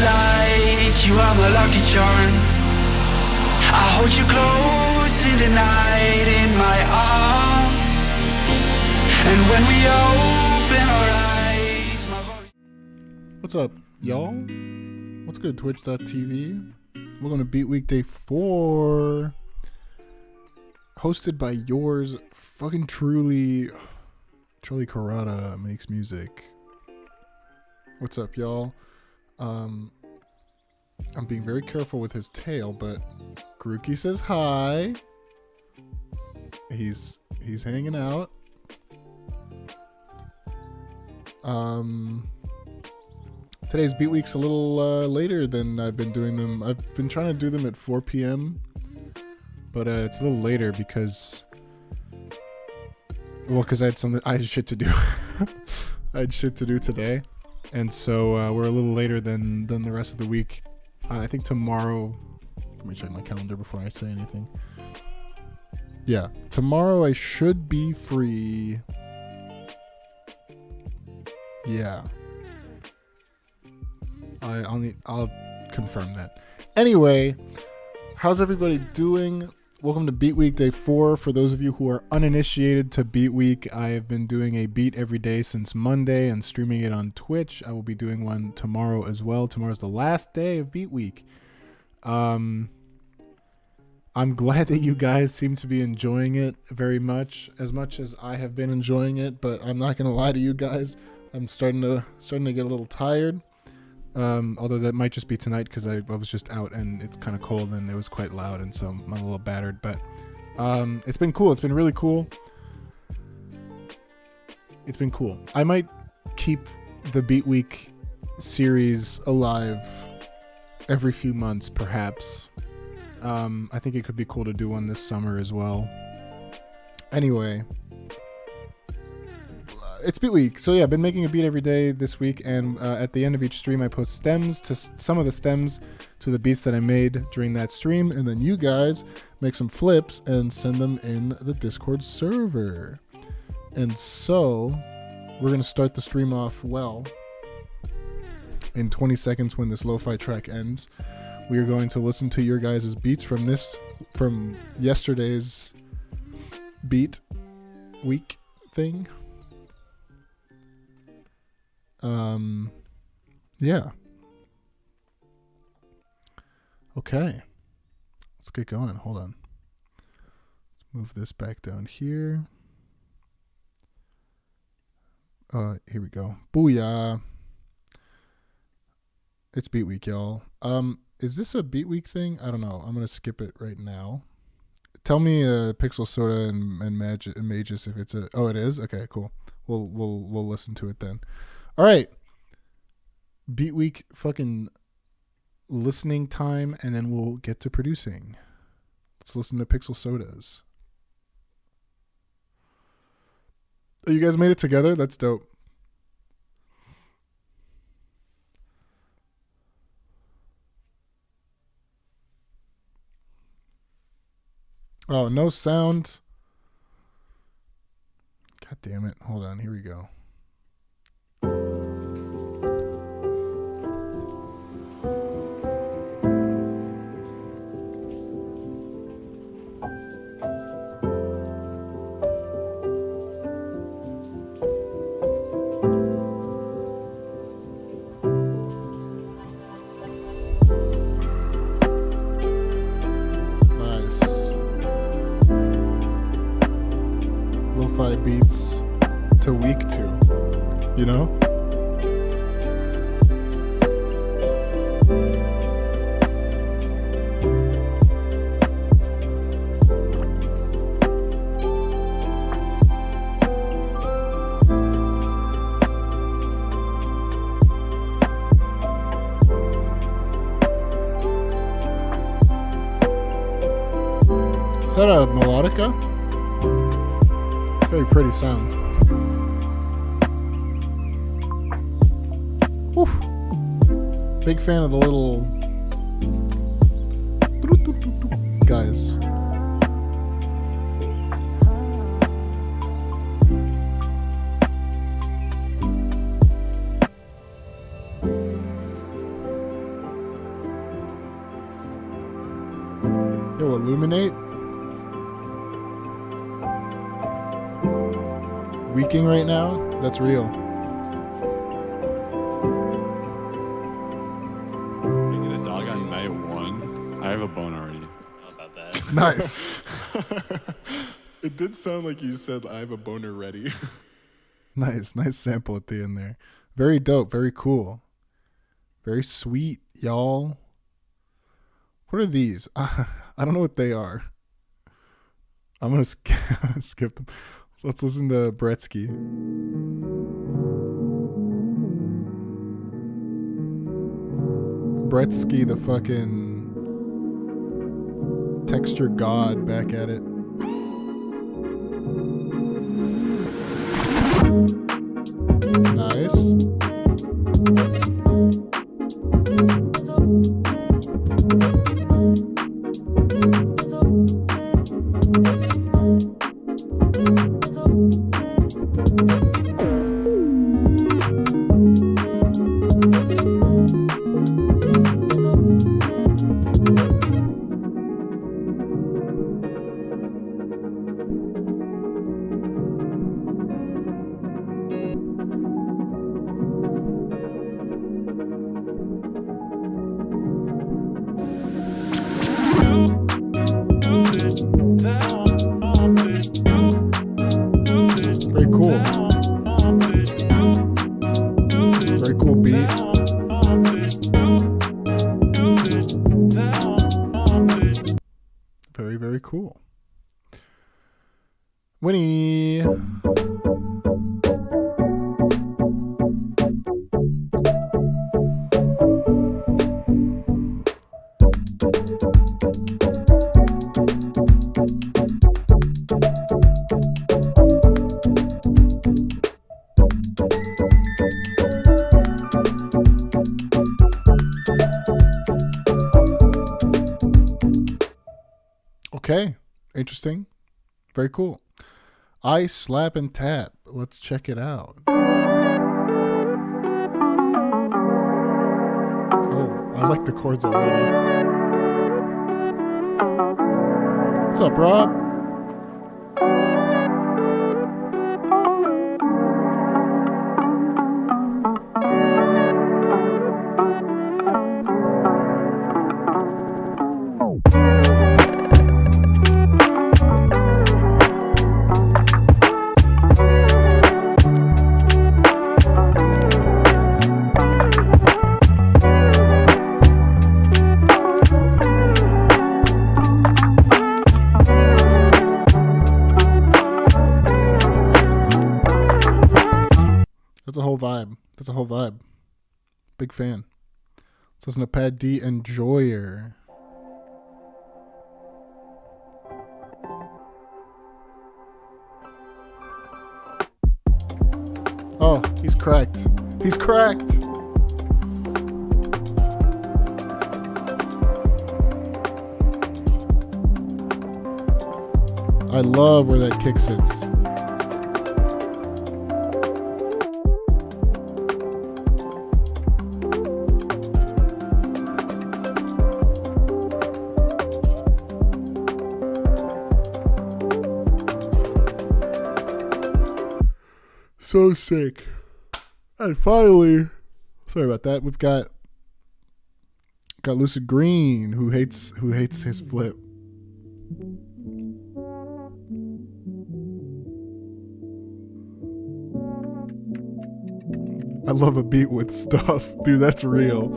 light, you are my lucky charm. I hold you close in the night in my arms. And when we open our eyes, my voice... What's up, y'all? What's good, twitch.tv? Welcome to Beat Week Day 4. Hosted by yours fucking truly, Charlie Carrata makes music. What's up, y'all? I'm being very careful with his tail, but Grookey says hi. He's hanging out. Today's Beat Week's a little later than I've been doing them. I've been trying to do them at 4 p.m. But it's a little later because I had shit to do. I had shit to do today. And so we're a little later than the rest of the week. I think tomorrow, let me check my calendar before I say anything. Yeah, tomorrow I should be free. Yeah. I'll confirm that. Anyway, how's everybody doing? Welcome to Beat Week Day 4. For those of you who are uninitiated to Beat Week, I have been doing a beat every day since Monday and streaming it on Twitch. I will be doing one tomorrow as well. Tomorrow's the last day of Beat Week. I'm glad that you guys seem to be enjoying it very much as I have been enjoying it, but I'm not going to lie to you guys. I'm starting to get a little tired. Although that might just be tonight because I was just out and it's kind of cold and it was quite loud, and so I'm a little battered. But it's been cool. It's been really cool. It's been cool. I might keep the Beat Week series alive every few months, perhaps. I think it could be cool to do one this summer as well. Anyway. It's Beat Week. So yeah, I've been making a beat every day this week, and at the end of each stream I post stems to some of the stems to the beats that I made during that stream, and then you guys make some flips and send them in the Discord server. And so we're going to start the stream off well. In 20 seconds when this lo-fi track ends, we are going to listen to your guys' beats from yesterday's Beat Week thing. Yeah. Okay. Let's get going. Hold on. Let's move this back down here. Here we go. Booyah. It's Beat Week, y'all. Is this a Beat Week thing? I don't know. I'm gonna skip it right now. Tell me, Pixel Soda and Magus if it's a... Oh, it is? Okay, cool. We'll listen to it then. All right, Beat Week fucking listening time, and then we'll get to producing. Let's listen to Pixel Sodas. Oh, you guys made it together? That's dope. Oh, no sound. God damn it. Hold on, here we go. Beats to week 2, you know? Is that a melodica? Very pretty sound. Whew. Big fan of the little guys. Little illuminate. Weaking right now? That's real. Making a dog on night 1. I have a bone already. How about that? Nice. It did sound like you said I have a boner ready. Nice sample at the end there. Very dope, very cool. Very sweet, y'all. What are these? I don't know what they are. I'm going to skip them. Let's listen to Bretsky. Bretsky, the fucking texture god, back at it. Nice. Very cool. Very cool beat. Very, very cool. Winnie. Okay, interesting. Very cool. I Slap and Tap. Let's check it out. Oh, I like the chords already. What's up, Rob? That's a whole vibe. Big fan. Let's listen to Pad D Enjoyer. Oh, he's cracked. He's cracked. I love where that kick sits. So sick. And finally, sorry about that, we've got Lucid Green who hates his flip. I love a beat with stuff. Dude, that's real.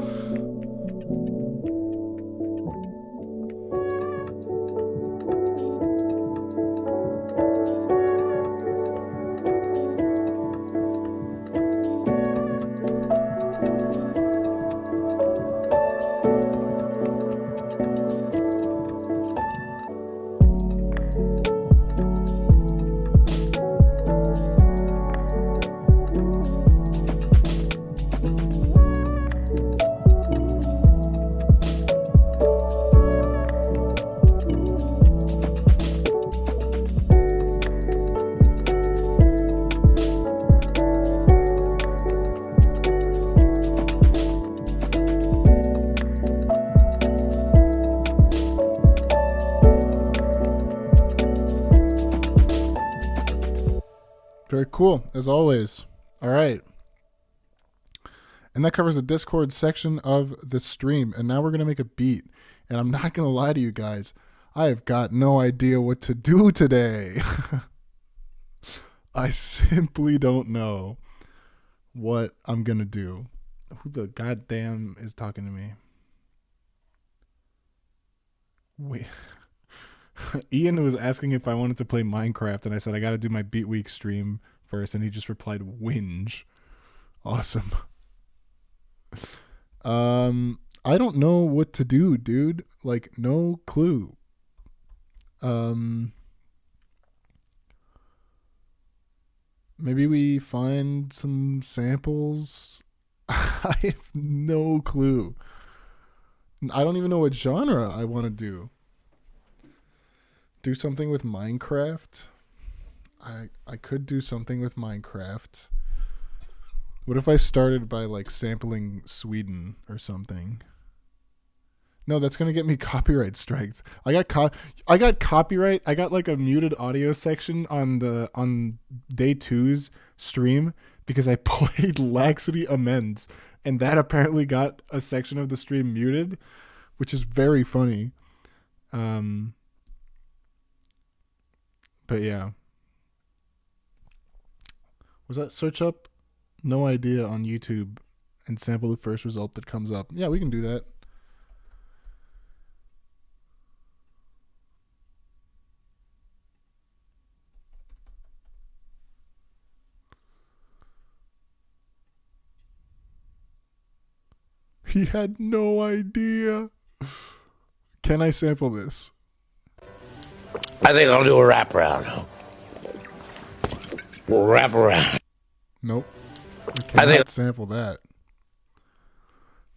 cool. As always. All right. And that covers the Discord section of the stream. And now we're going to make a beat. And I'm not going to lie to you guys. I have got no idea what to do today. I simply don't know what I'm going to do. Who the goddamn is talking to me? Wait. Ian was asking if I wanted to play Minecraft, and I said I got to do my Beat Week stream first, and he just replied, whinge. Awesome. I don't know what to do, dude. Like, no clue. Maybe we find some samples. I have no clue. I don't even know what genre I want to do. Do something with Minecraft. I could do something with Minecraft. What if I started by like sampling Sweden or something? No, that's gonna get me copyright striked. I got copyright. I got like a muted audio section on day 2's stream because I played Laxity Amends, and that apparently got a section of the stream muted, which is very funny. But yeah. Was that search up? No idea on YouTube and sample the first result that comes up. Yeah, we can do that. He had no idea. Can I sample this? I think I'll do a wraparound. We'll wrap around. Nope. I cannot sample that.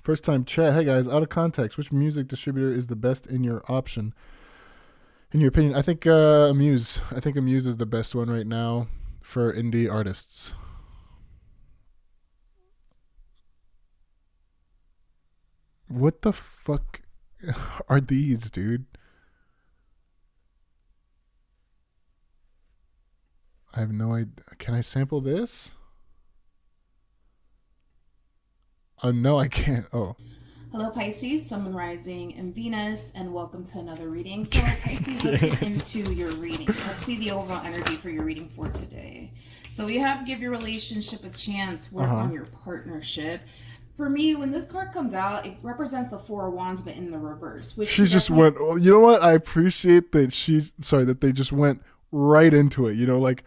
First time chat. Hey guys, out of context, which music distributor is the best in your option? In your opinion? I think Amuse. I think Amuse is the best one right now for indie artists. What the fuck are these, dude? I have no idea. Can I sample this? Oh, no, I can't. Oh. Hello, Pisces, Sun, Moon, Rising, and Venus, and welcome to another reading. So, Pisces, let's get into your reading. Let's see the overall energy for your reading for today. So, we have give your relationship a chance, work on your partnership. For me, when this card comes out, it represents the Four of Wands, but in the reverse. Which she just went, you know what? I appreciate that that they just went right into it. You know, like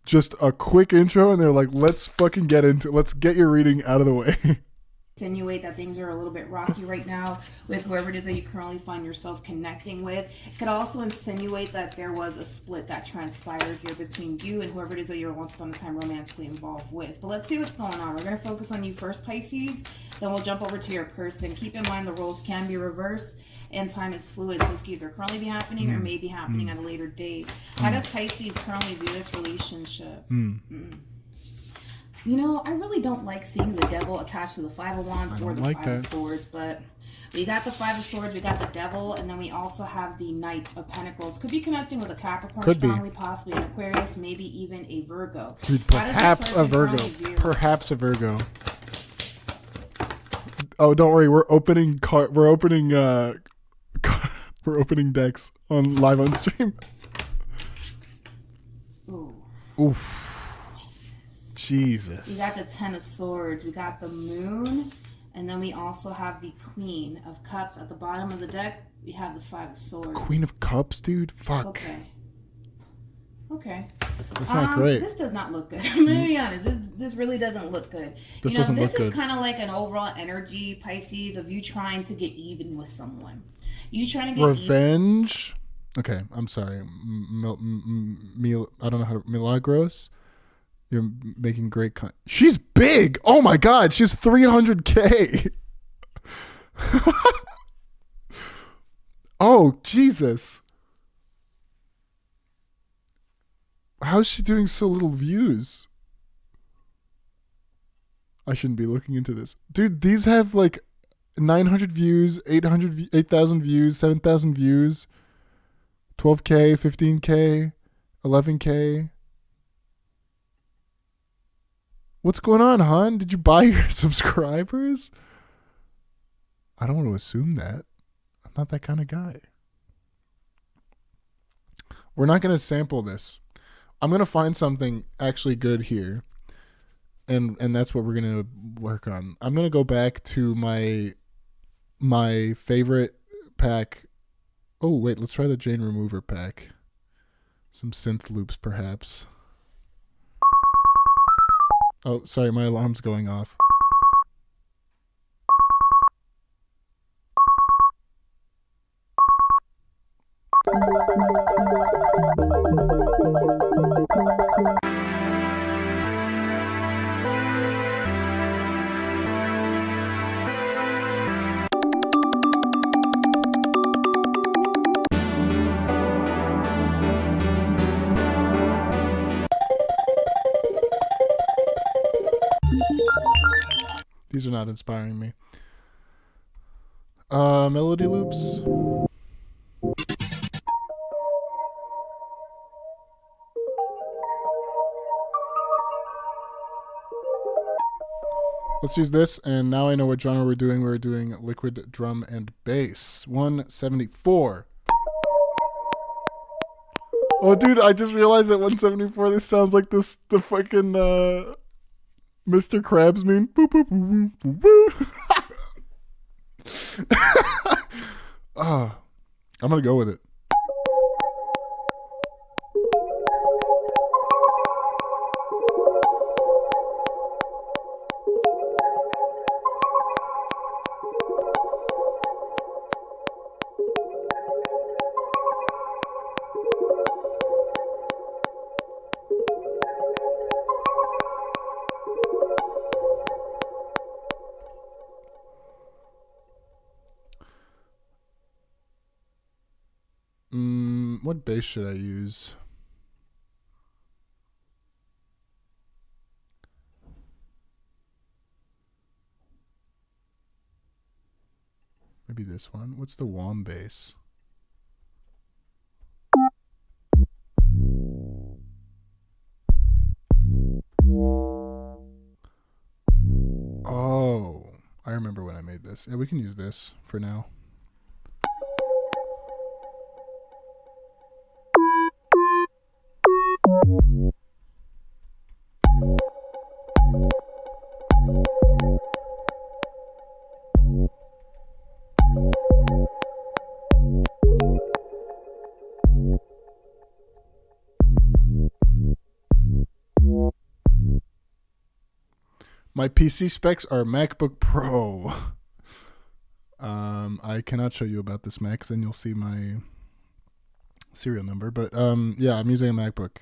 just a quick intro, and they're like, let's fucking get into it. Let's get your reading out of the way. Insinuate that things are a little bit rocky right now with whoever it is that you currently find yourself connecting with. It could also insinuate that there was a split that transpired here between you and whoever it is that you're once upon a time romantically involved with. But let's see what's going on. We're going to focus on you first, Pisces. Then we'll jump over to your person. Keep in mind the roles can be reversed and time is fluid. So this could either currently be happening or may be happening at a later date. How does Pisces currently view this relationship? You know, I really don't like seeing the devil attached to the Five of Wands or the Five of Swords, but we got the Five of Swords, we got the devil, and then we also have the Knight of Pentacles. Could be connecting with a Capricorn, strongly, possibly an Aquarius, maybe even a Virgo. Dude, perhaps a Virgo. Perhaps a Virgo. Oh, don't worry, we're opening decks on live on stream. Ooh. Oof. Jesus. We got the Ten of Swords, we got the Moon, and then we also have the Queen of Cups. At the bottom of the deck, we have the Five of Swords. Queen of Cups, dude? Fuck. Okay. That's not great. This does not look good. I'm going to be honest. This really doesn't look good. This is kind of like an overall energy, Pisces, of you trying to get even with someone. You trying to get revenge? Okay, I'm sorry. I don't know how to... Milagros? You're making great She's big. Oh my God. She's 300K. Oh, Jesus. How's she doing so little views? I shouldn't be looking into this. Dude, these have like 900 views, 8,000 views, 7,000 views, 12K, 15K, 11K. What's going on, hon? Did you buy your subscribers? I don't want to assume that. I'm not that kind of guy. We're not going to sample this. I'm going to find something actually good here. And that's what we're going to work on. I'm going to go back to my favorite pack. Oh, wait, let's try the Jane Remover pack. Some synth loops, perhaps. Oh, sorry, my alarm's going off. These are not inspiring me. Melody loops. Let's use this, and now I know what genre we're doing. We're doing liquid drum and bass. 174. Oh, dude, I just realized at 174 this sounds like the fucking Mr. Krabs meme. Boop, boop, boop, boop, boop. Oh, I'm gonna go with it. What bass should I use? Maybe this one. What's the wom bass? Oh, I remember when I made this. Yeah, we can use this for now. My PC specs are MacBook Pro. I cannot show you about this Mac because then you'll see my serial number. But yeah, I'm using a MacBook.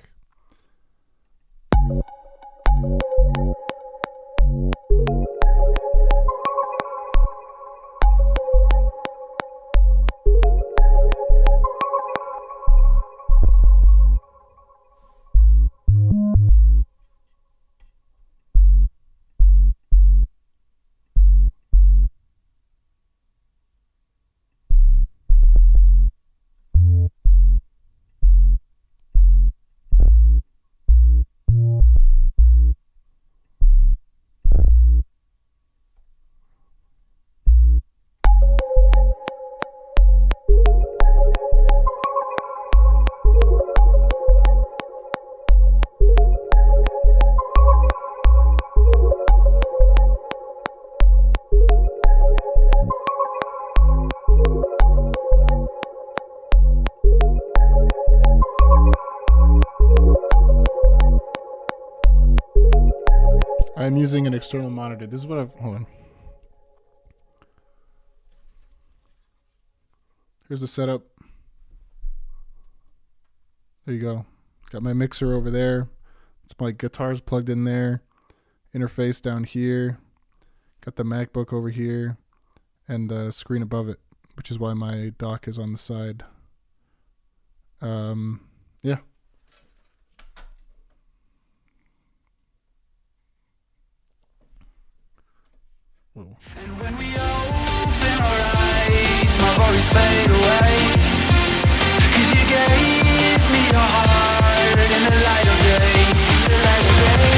I'm using an external monitor. This is what I've... Hold on. Here's the setup. There you go. Got my mixer over there. It's my guitars plugged in there. Interface down here. Got the MacBook over here. And the screen above it, which is why my dock is on the side. Yeah. Whoa. And when we open our eyes, my worries fade away. 'Cause you gave me your heart in the light of day, the light of day.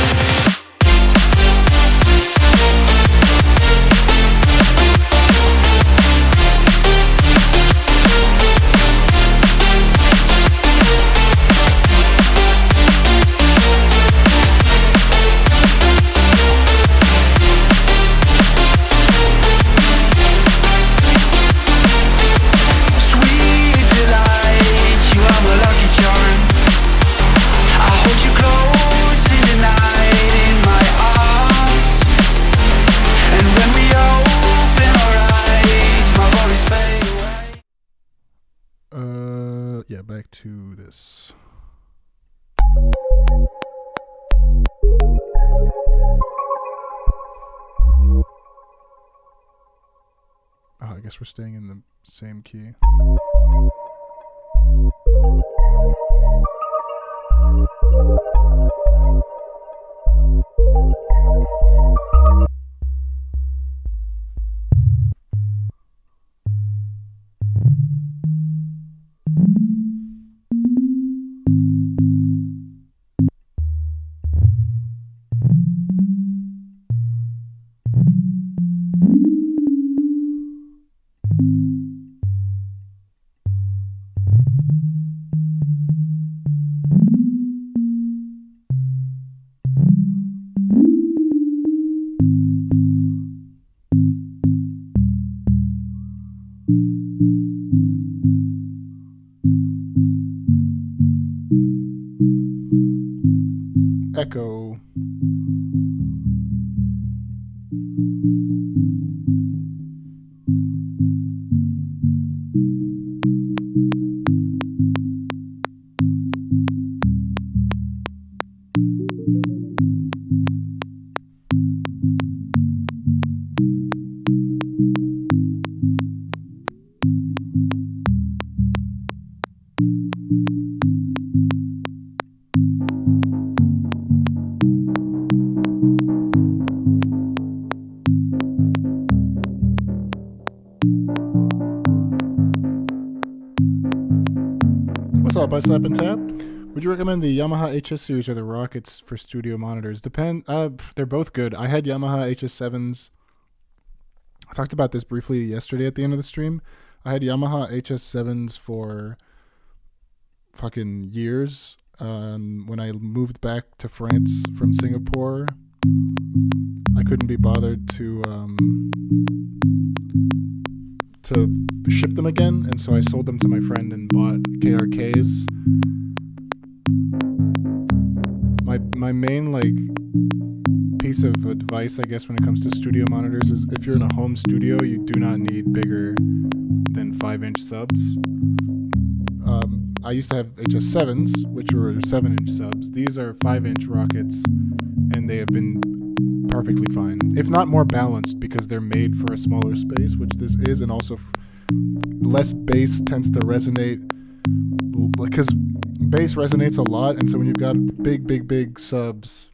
yeah, back to this. Oh, I guess we're staying in the same key. Echo. What's up, I Slap and Tap? Would you recommend the Yamaha HS series or the Rockets for studio monitors? They're both good. I had Yamaha HS7s. I talked about this briefly yesterday at the end of the stream. I had Yamaha HS7s for fucking years. When I moved back to France from Singapore, I couldn't be bothered to ship them again, and so I sold them to my friend and bought KRKs. My main piece of advice, I guess, when it comes to studio monitors is if you're in a home studio, you do not need bigger than 5-inch subs. I used to have HS7s, which were 7-inch subs. These are 5-inch Rockets, and they have been perfectly fine, if not more balanced, because they're made for a smaller space, which this is, and also less bass tends to resonate, because bass resonates a lot, and so when you've got big subs,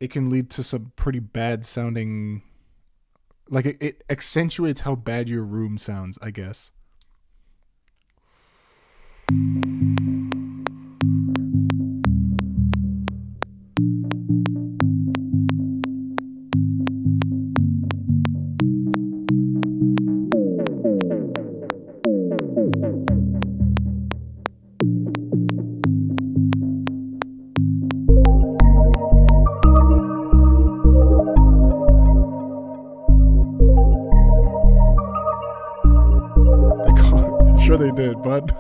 it can lead to some pretty bad sounding, it accentuates how bad your room sounds, I guess. Sure they did, bud.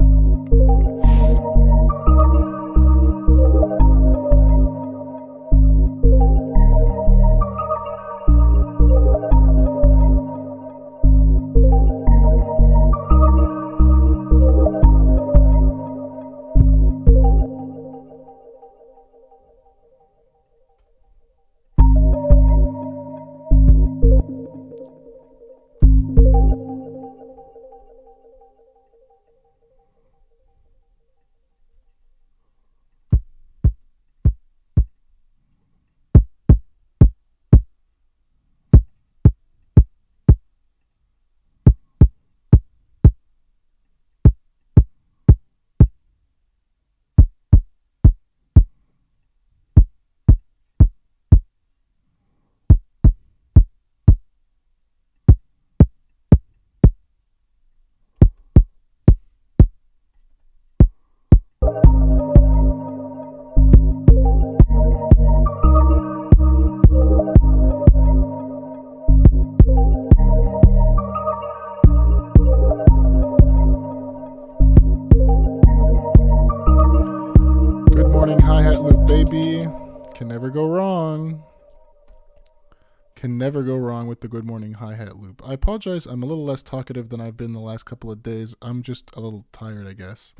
Can never go wrong with the good morning hi-hat loop. I apologize, I'm a little less talkative than I've been the last couple of days. I'm just a little tired, I guess.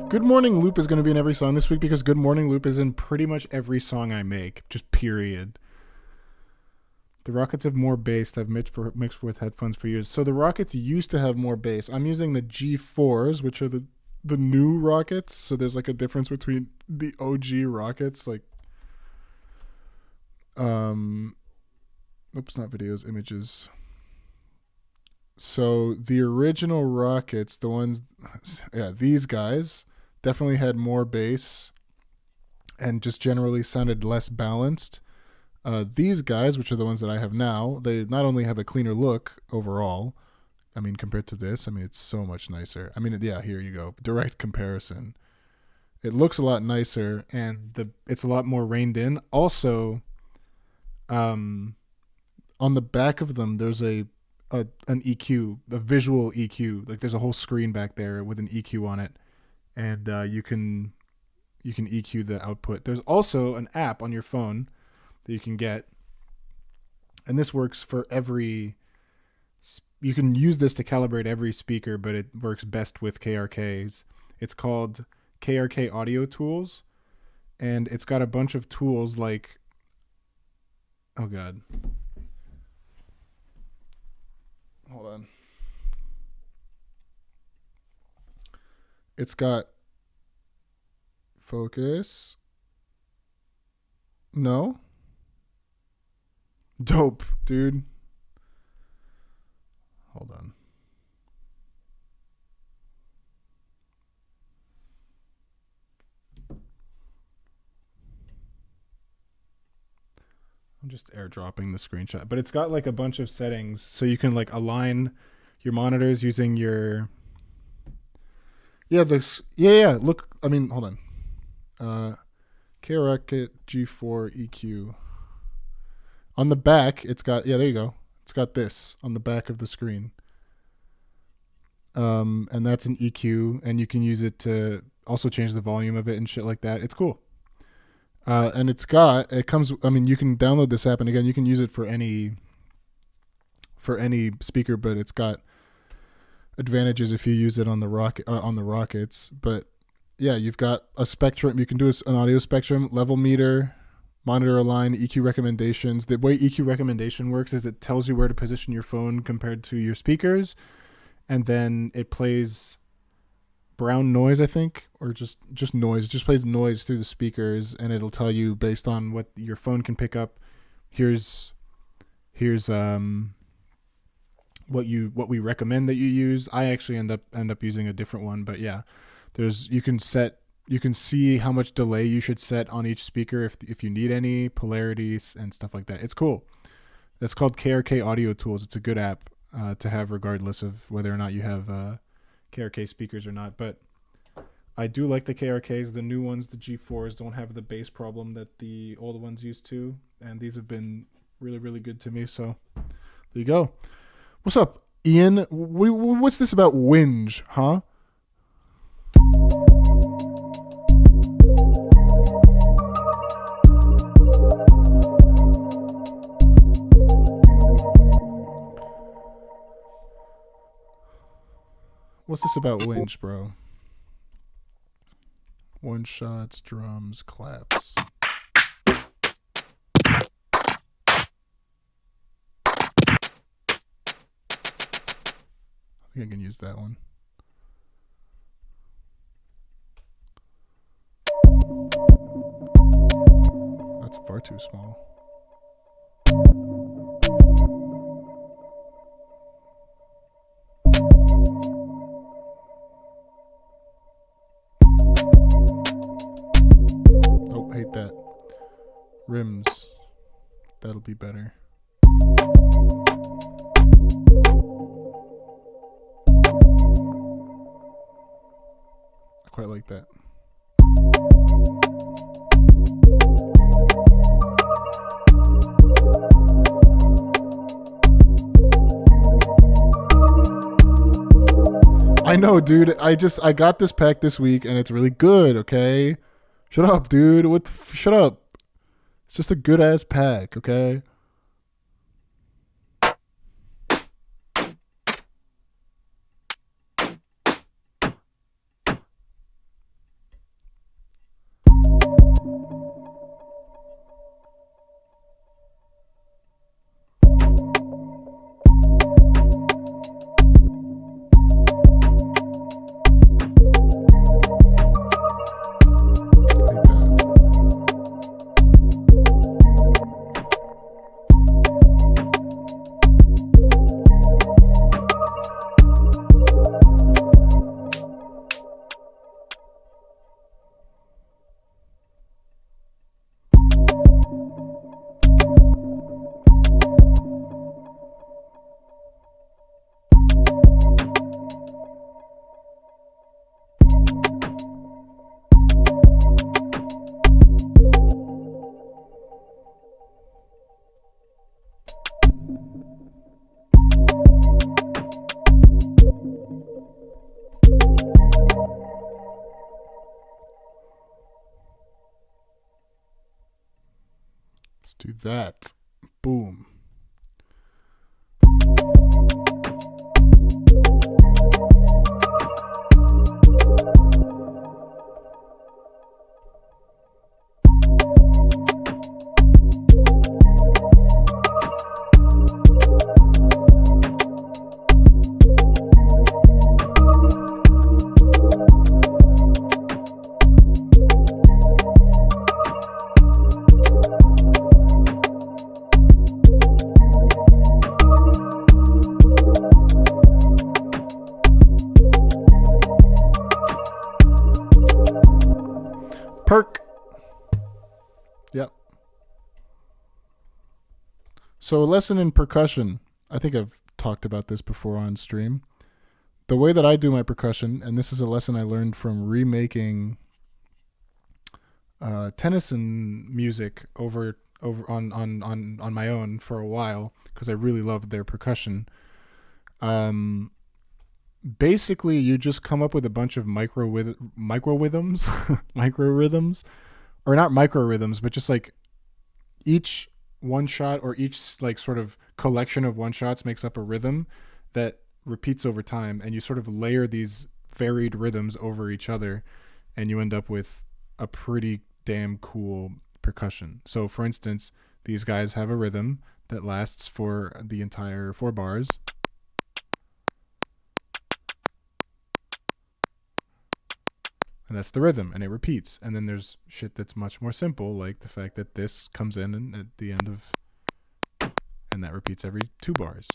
Good Morning Loop is going to be in every song this week because Good Morning Loop is in pretty much every song I make, just period. The Rockets have more bass. I've mixed with headphones for years. So the Rockets used to have more bass. I'm using the G4s, which are the new Rockets. So there's like a difference between the OG Rockets, like oops, not videos, images. So the original Rockets, the ones, these guys definitely had more bass and just generally sounded less balanced. These guys, which are the ones that I have now, they not only have a cleaner look overall, I mean, compared to this, I mean, it's so much nicer. I mean, yeah, here you go. Direct comparison. It looks a lot nicer and it's a lot more reined in. Also, on the back of them, there's an EQ, a visual EQ. Like there's a whole screen back there with an EQ on it. And you can EQ the output. There's also an app on your phone that you can get, and this works for every. You can use this to calibrate every speaker, but it works best with KRKs. It's called KRK Audio Tools, and it's got a bunch of tools like. Oh God. Hold on. It's got focus. No. Dope, dude. Hold on. I'm just airdropping the screenshot, but it's got like a bunch of settings so you can like align your monitors using your. Yeah, look, I mean, hold on. KRK G4 EQ. On the back, it's got, there you go. It's got this on the back of the screen. And that's an EQ, and you can use it to also change the volume of it and shit like that. It's cool. And it comes, I mean, you can download this app, and again, you can use it for any speaker, but it's got advantages if you use it on the Rockets. But yeah, you've got a spectrum. You can do an audio spectrum, level meter, monitor align, EQ recommendations. The way EQ recommendation works is it tells you where to position your phone compared to your speakers, and then it plays brown noise, I think, or just noise. It just plays noise through the speakers, and it'll tell you based on what your phone can pick up. Here's what we recommend that you use. I actually end up using a different one, but yeah, you can see how much delay you should set on each speaker if you need any polarities and stuff like that. It's cool. That's called KRK Audio Tools. It's a good app to have regardless of whether or not you have KRK speakers or not. But I do like the KRKs. The new ones, the G4s, don't have the bass problem that the old ones used to, and these have been really, really good to me. So there you go. What's up, Ian? What's this about whinge, huh? What's this about whinge, bro? One shots, drums, claps. I think I can use that one. That's far too small. Oh, hate that. Rims. That'll be better. quite like that. I know, dude. I got this pack this week and it's really good, okay? Shut up, dude. Shut up. It's just a good ass pack, okay? Let's do that. Boom. Perk. Yep. So a lesson in percussion. I think I've talked about this before on stream. The way that I do my percussion, and this is a lesson I learned from remaking Tennyson music over on my own for a while because I really loved their percussion. Basically, you just come up with a bunch of micro rhythms, or not micro rhythms, but just like each one shot or each like sort of collection of one shots makes up a rhythm that repeats over time, and you sort of layer these varied rhythms over each other, and you end up with a pretty damn cool percussion. So, for instance, these guys have a rhythm that lasts for the entire 4 bars. And that's the rhythm, and it repeats. And then there's shit that's much more simple, like the fact that this comes in and at the end of, and that repeats every 2 bars.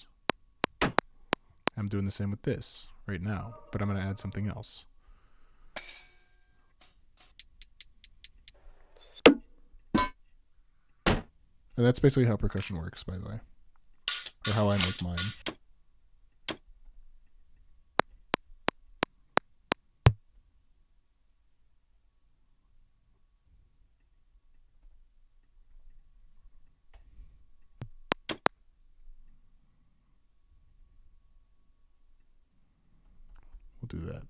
I'm doing the same with this right now, but I'm going to add something else. And that's basically how percussion works, by the way, or how I make mine. We'll do that.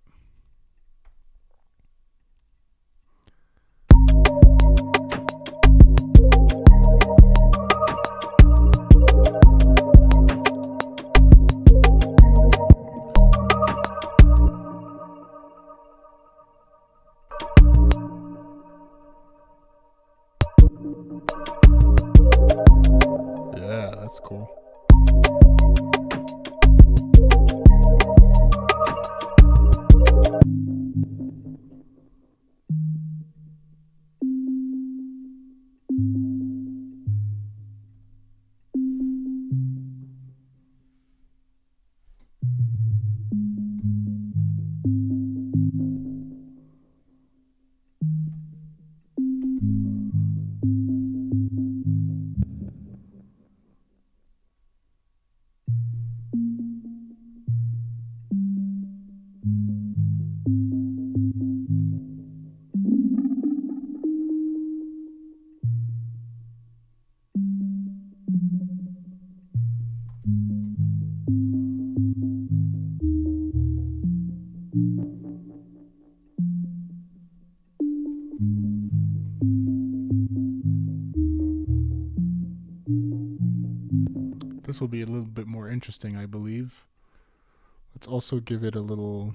Yeah, that's cool. This will be a little bit more interesting, I believe. Let's also give it a little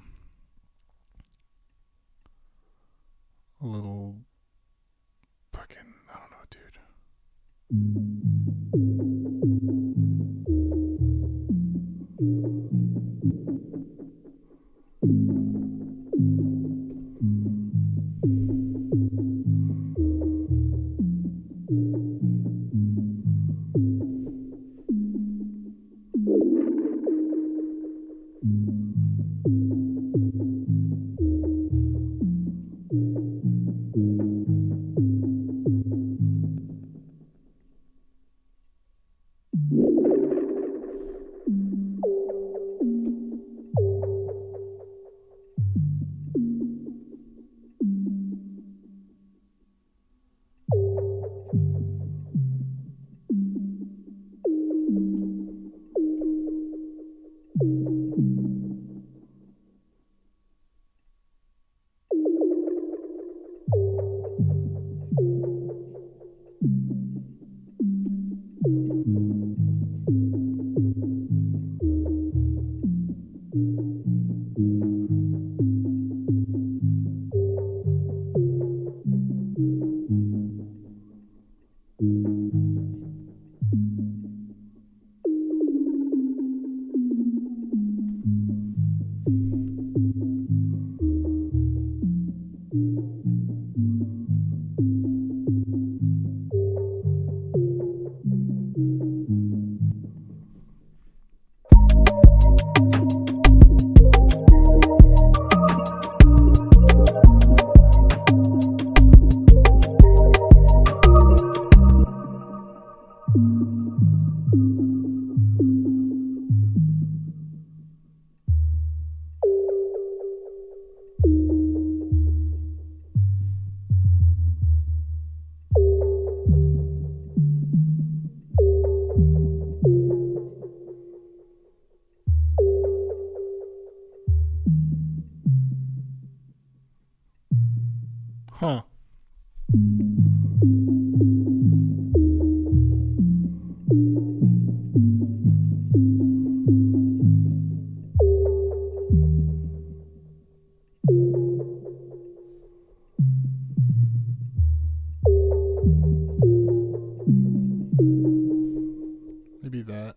fucking, I don't know, dude. Huh. Maybe that.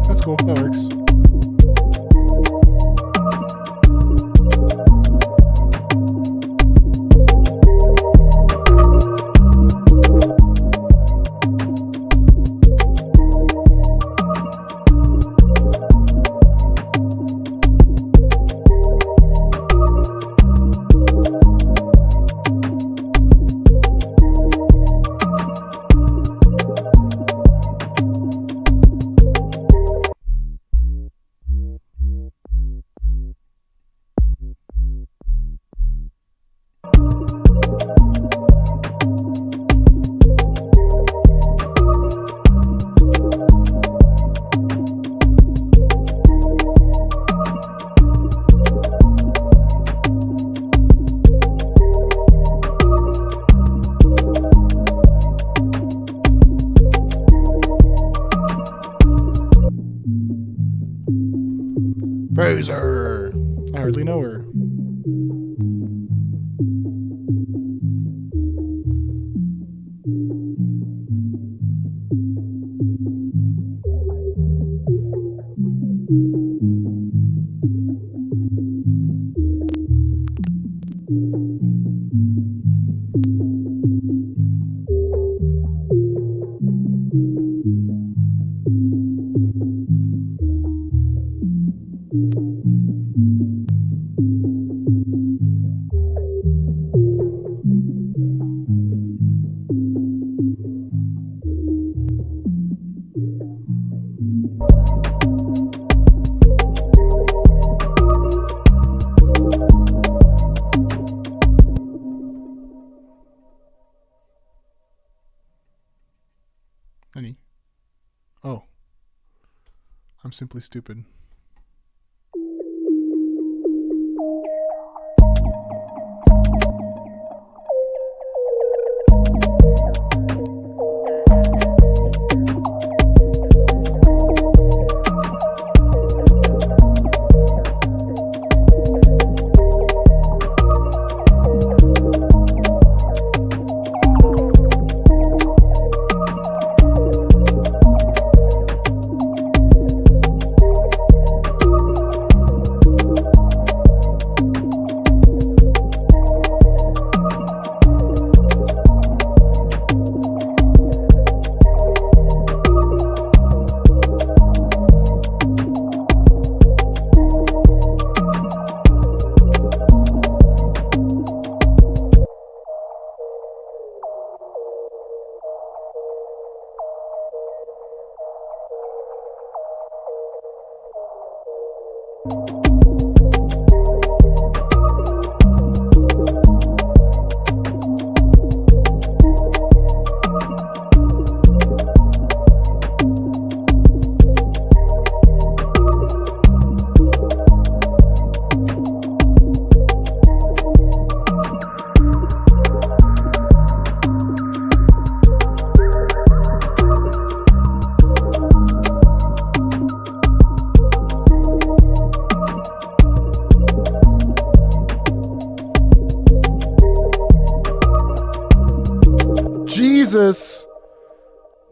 That's cool. That works. Fraser. I hardly know her. I'm simply stupid.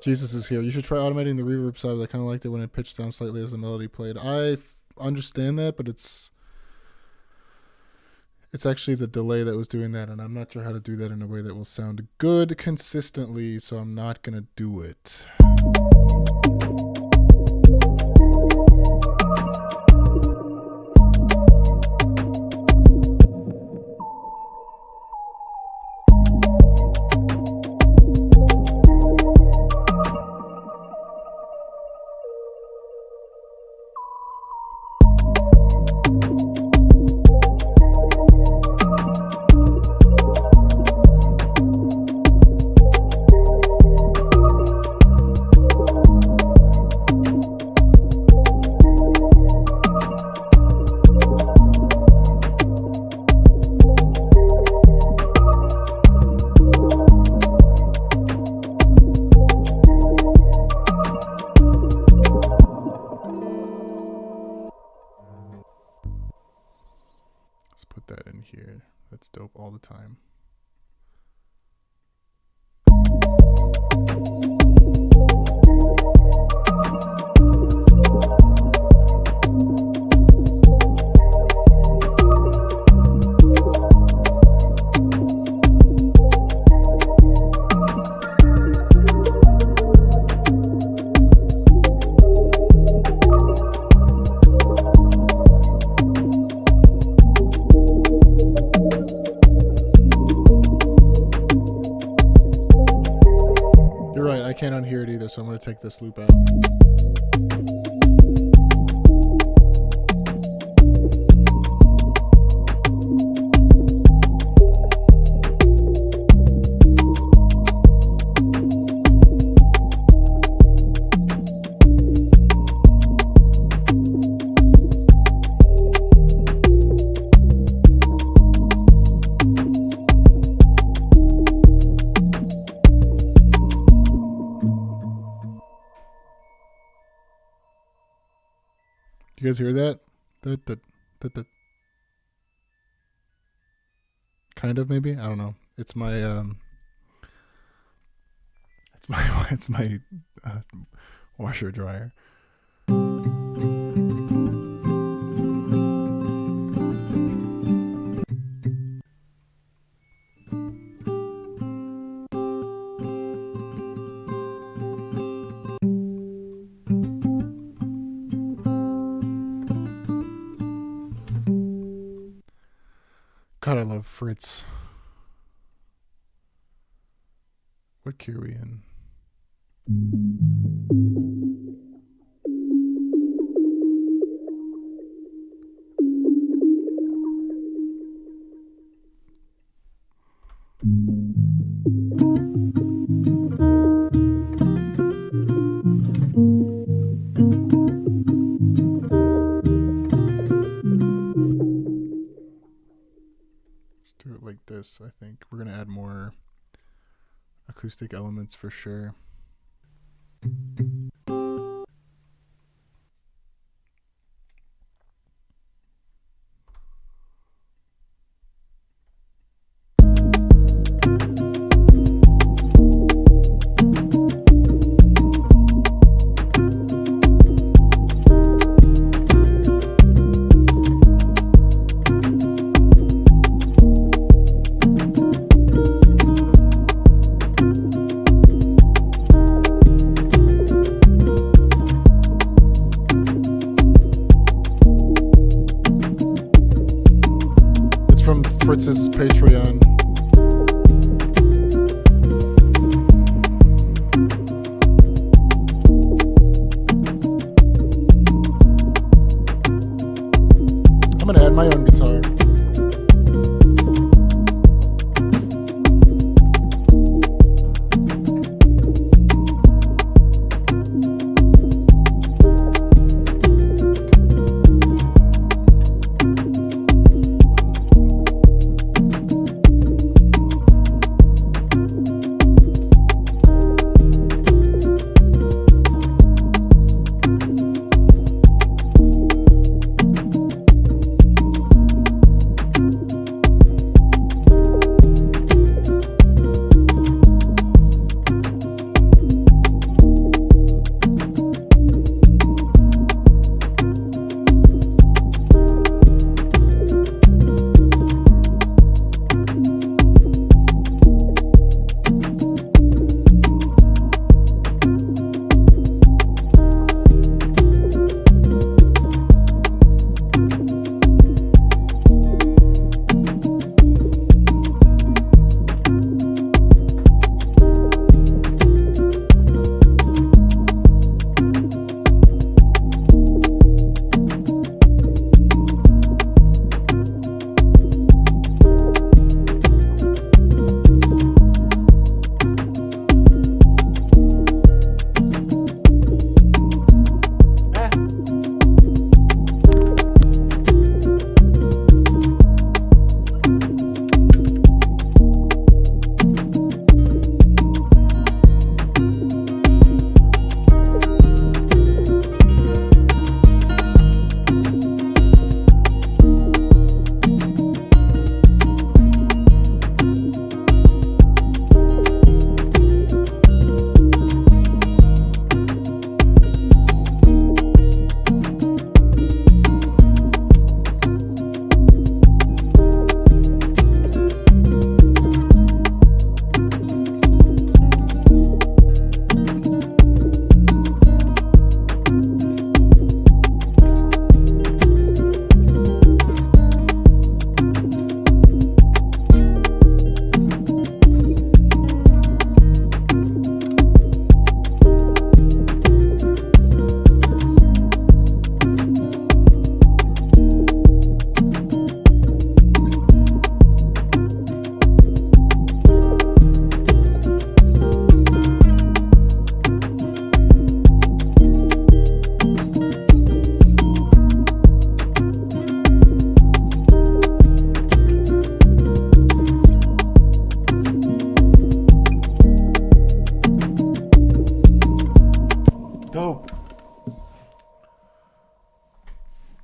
Jesus is here. You should try automating the reverb side. I kind of liked it when it pitched down slightly as the melody played. I understand that, but it's actually the delay that was doing that, and I'm not sure how to do that in a way that will sound good consistently, so I'm not going to do it. Let's put that in here. That's dope all the time. Can't unhear it either, so I'm going to take this loop out. You guys hear that? That. Kind of, maybe? I don't know. It's my it's my washer dryer. God, I love Fritz. What key are we in? do it like this, I think. We're going to add more acoustic elements for sure. From Fritz's Patreon. I'm gonna add my own guitar.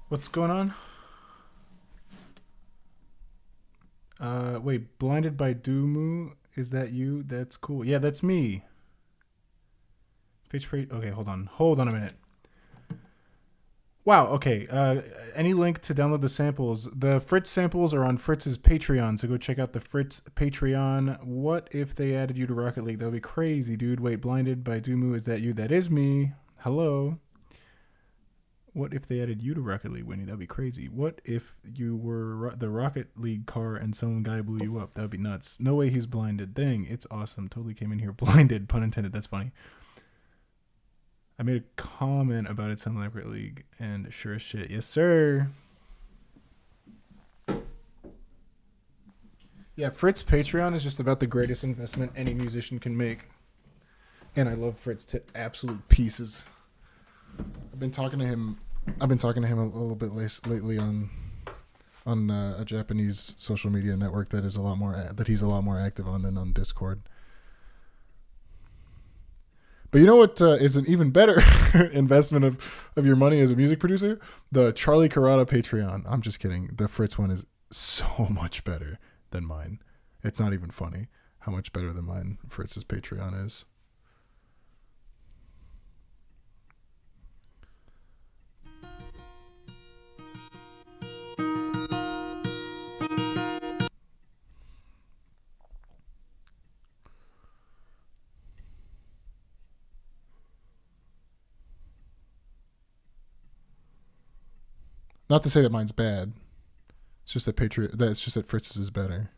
What's going on? Wait, blinded by Duumu? Is that you? That's cool. Yeah, that's me. Okay, hold on a minute. Wow, okay. Any link to download the samples? The Fritz samples are on Fritz's Patreon, so go check out the Fritz Patreon. What if they added you to Rocket League? That would be crazy, dude. Wait, blinded by Duumu, is that you? That is me. Hello. What if they added you to Rocket League, Winnie? That'd be crazy. What if you were the Rocket League car and some guy blew you up? That'd be nuts. No way he's blinded. Dang, it's awesome. Totally came in here blinded, pun intended. That's funny. I made a comment about it sounding like Rocket League, and sure as shit. Yes, sir. Yeah, Fritz Patreon is just about the greatest investment any musician can make. And I love Fritz to absolute pieces. I've been talking to him a little bit lately on on a Japanese social media network that he's a lot more active on than on Discord. But you know what is an even better investment of your money as a music producer? The Charlie Carrata Patreon. I'm just kidding. The Fritz one is so much better than mine. It's not even funny how much better than mine Fritz's Patreon is. Not to say that mine's bad. It's just that Fritz's is better.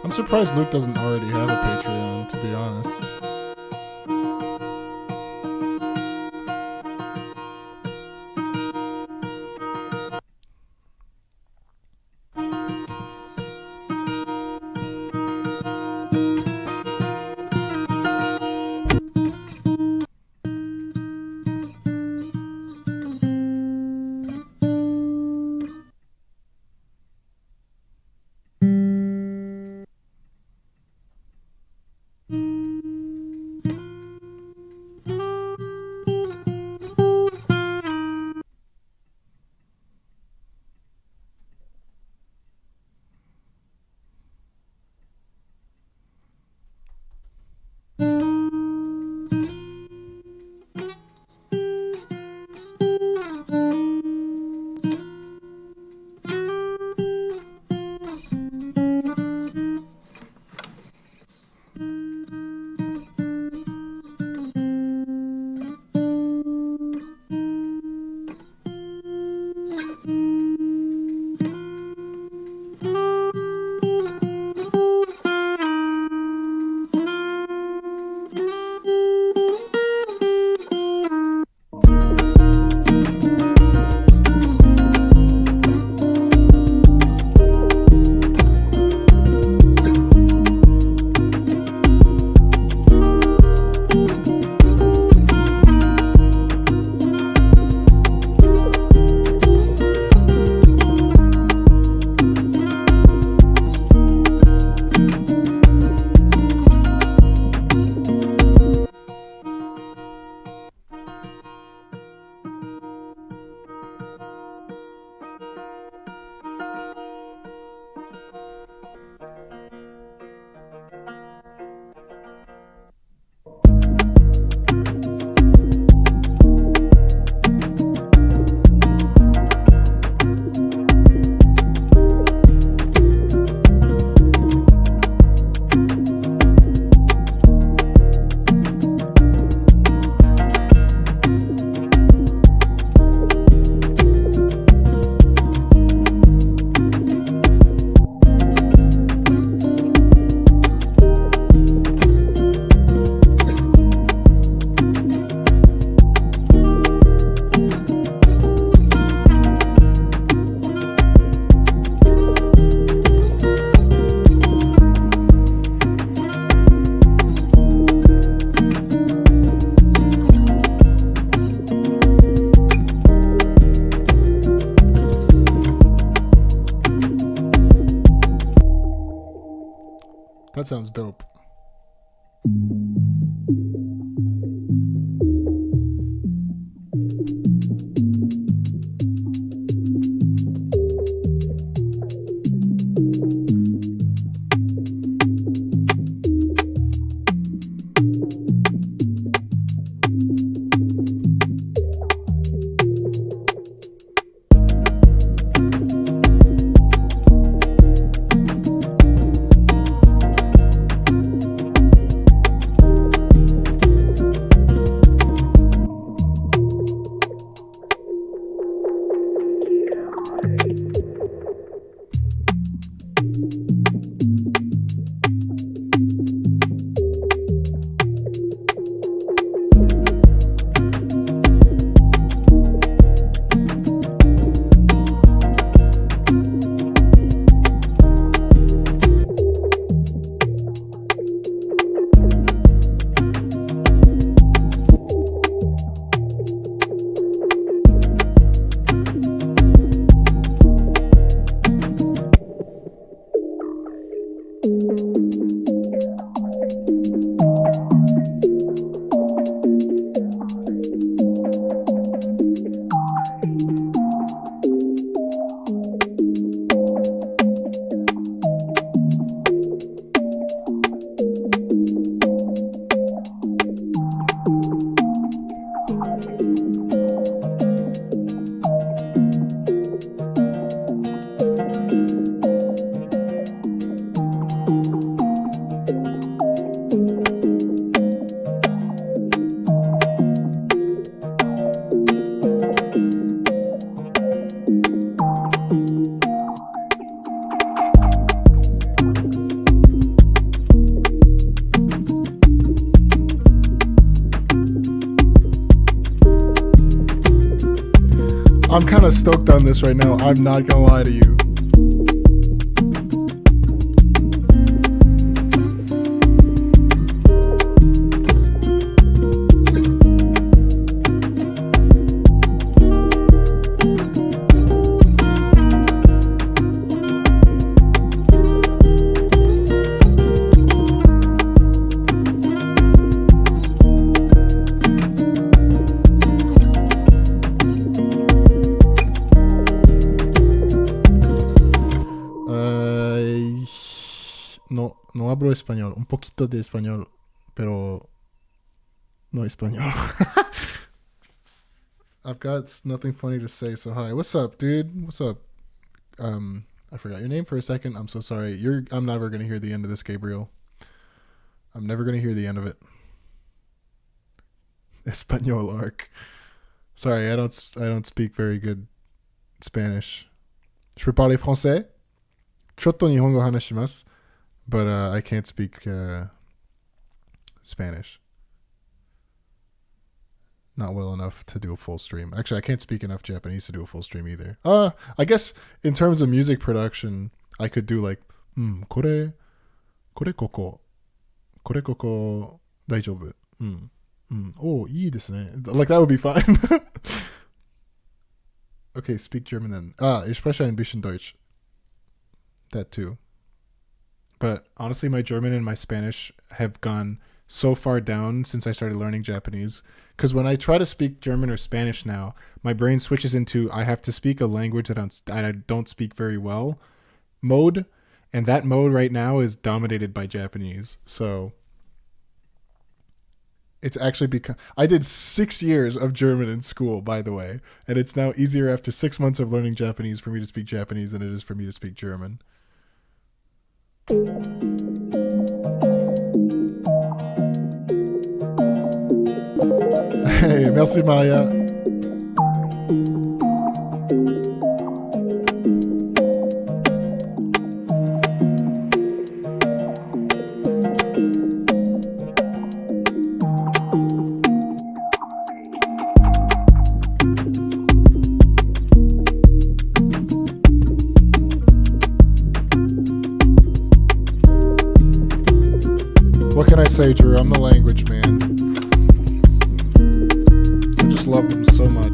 I'm surprised Luke doesn't already have a Patreon, to be honest. That sounds dope. I'm kind of stoked on this right now. I'm not gonna lie to you. No hablo español. Un poquito de español, pero no español. I've got nothing funny to say, so hi. What's up, dude? What's up? I forgot your name for a second. I'm so sorry. I'm never gonna hear the end of this, Gabriel. I'm never gonna hear the end of it. Espanol arc. Sorry, I don't speak very good Spanish. Je peux parler français. ちょっと日本語話します. But I can't speak Spanish. Not well enough to do a full stream. Actually, I can't speak enough Japanese to do a full stream either. I guess in terms of music production, I could do like, これここ大丈夫. Oh, いいですね. Like that would be fine. Okay, speak German then. Ich spreche ein bisschen Deutsch. That too. But honestly, my German and my Spanish have gone so far down since I started learning Japanese. Because when I try to speak German or Spanish now, my brain switches into I have to speak a language that I don't speak very well mode. And that mode right now is dominated by Japanese. So it's actually become... I did 6 years of German in school, by the way. And it's now easier after 6 months of learning Japanese for me to speak Japanese than it is for me to speak German. Hey, merci Maya. What can I say, Drew? I'm the language man. I just love them so much.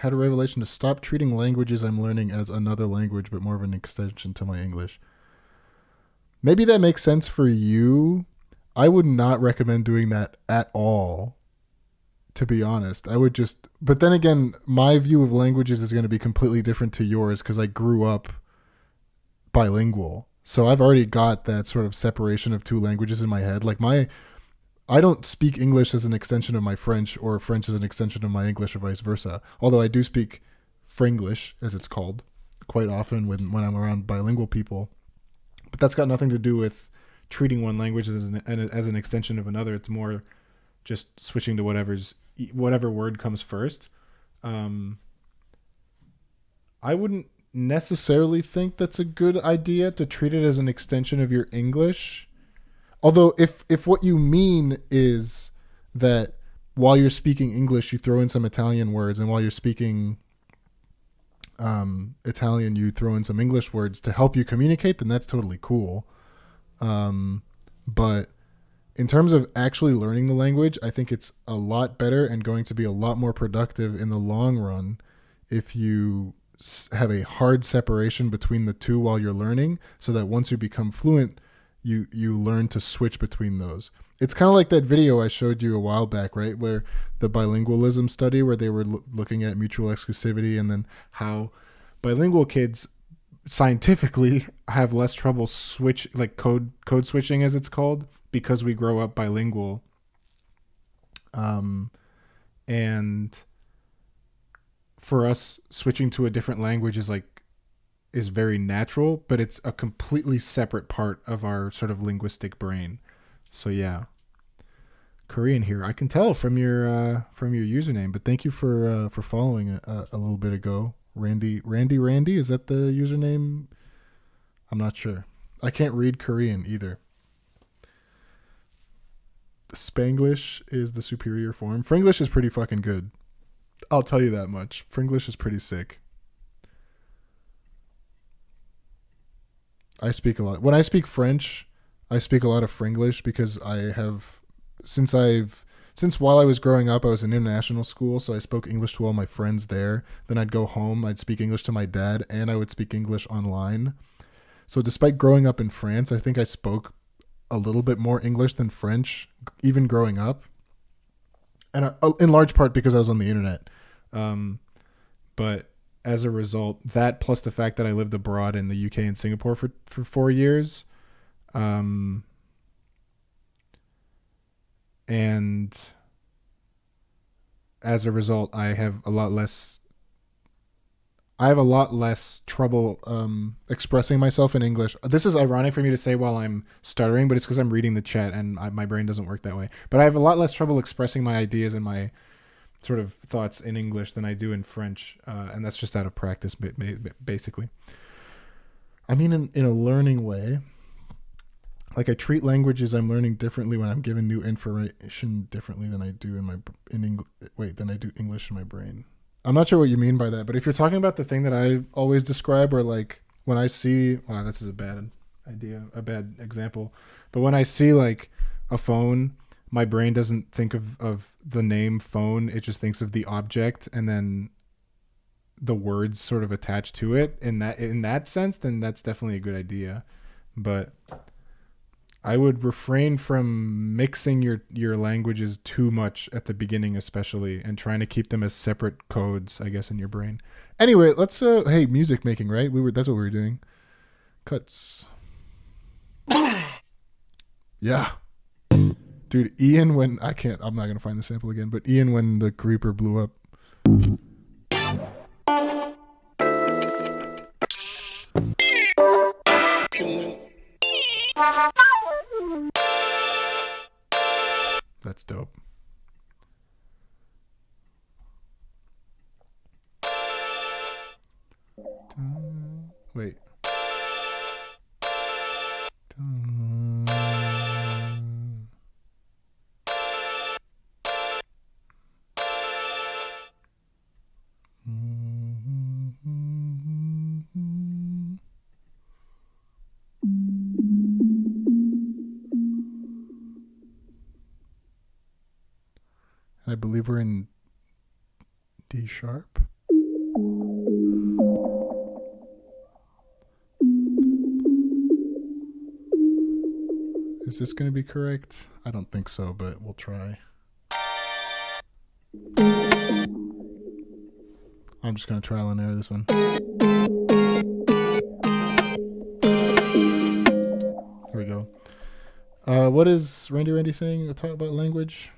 Had a revelation to stop treating languages I'm learning as another language, but more of an extension to my English. Maybe that makes sense for you. I would not recommend doing that at all, to be honest. I would just... But then again, my view of languages is going to be completely different to yours because I grew up bilingual. So I've already got that sort of separation of two languages in my head. Like I don't speak English as an extension of my French or French as an extension of my English or vice versa. Although I do speak Franglish, as it's called, quite often when I'm around bilingual people. But that's got nothing to do with treating one language as an extension of another. It's more just switching to whatever word comes first. I wouldn't necessarily think that's a good idea to treat it as an extension of your English. Although if what you mean is that while you're speaking English, you throw in some Italian words, and while you're speaking Italian, you throw in some English words to help you communicate, then that's totally cool. But in terms of actually learning the language, I think it's a lot better and going to be a lot more productive in the long run if you have a hard separation between the two while you're learning, so that once you become fluent, you learn to switch between those. It's kind of like that video I showed you a while back, right? Where the bilingualism study, where they were looking at mutual exclusivity and then how bilingual kids scientifically have less trouble code switching, as it's called, because we grow up bilingual. And for us switching to a different language is very natural, but it's a completely separate part of our sort of linguistic brain. So yeah, Korean here. I can tell from your username, but thank you for following a little bit ago. Randy, is that the username? I'm not sure. I can't read Korean either. Spanglish is the superior form. Fringlish is pretty fucking good. I'll tell you that much. Fringlish is pretty sick. I speak a lot. When I speak French, I speak a lot of Fringlish because since while I was growing up, I was in international school, so I spoke English to all my friends there. Then I'd go home, I'd speak English to my dad, and I would speak English online. So despite growing up in France, I think I spoke a little bit more English than French, even growing up. And in large part because I was on the internet. But as a result, that plus the fact that I lived abroad in the UK and Singapore for 4 years, and as a result, I have a lot less trouble expressing myself in English. This is ironic for me to say while I'm stuttering, but it's because I'm reading the chat and my brain doesn't work that way. But I have a lot less trouble expressing my ideas and my sort of thoughts in English than I do in French, and that's just out of practice, basically. I mean, in a learning way, like I treat languages I'm learning differently when I'm given new information differently than I do than I do English in my brain. I'm not sure what you mean by that, but if you're talking about the thing that I always describe, where like when I see, wow, this is a bad example, but when I see like a phone, my brain doesn't think of the name phone. It just thinks of the object and then the words sort of attached to it. In that sense, then that's definitely a good idea. But I would refrain from mixing your languages too much at the beginning, especially, and trying to keep them as separate codes, I guess, in your brain. Anyway, let's hey, music making, right? That's what we were doing. Cuts. Yeah. Dude, Ian, I'm not going to find the sample again, but Ian, when the creeper blew up. That's dope. Wait. I believe we're in D sharp. Is this going to be correct? I don't think so, but we'll try. I'm just going to trial and error this one. Here we go. What is Randy saying? Talk about language.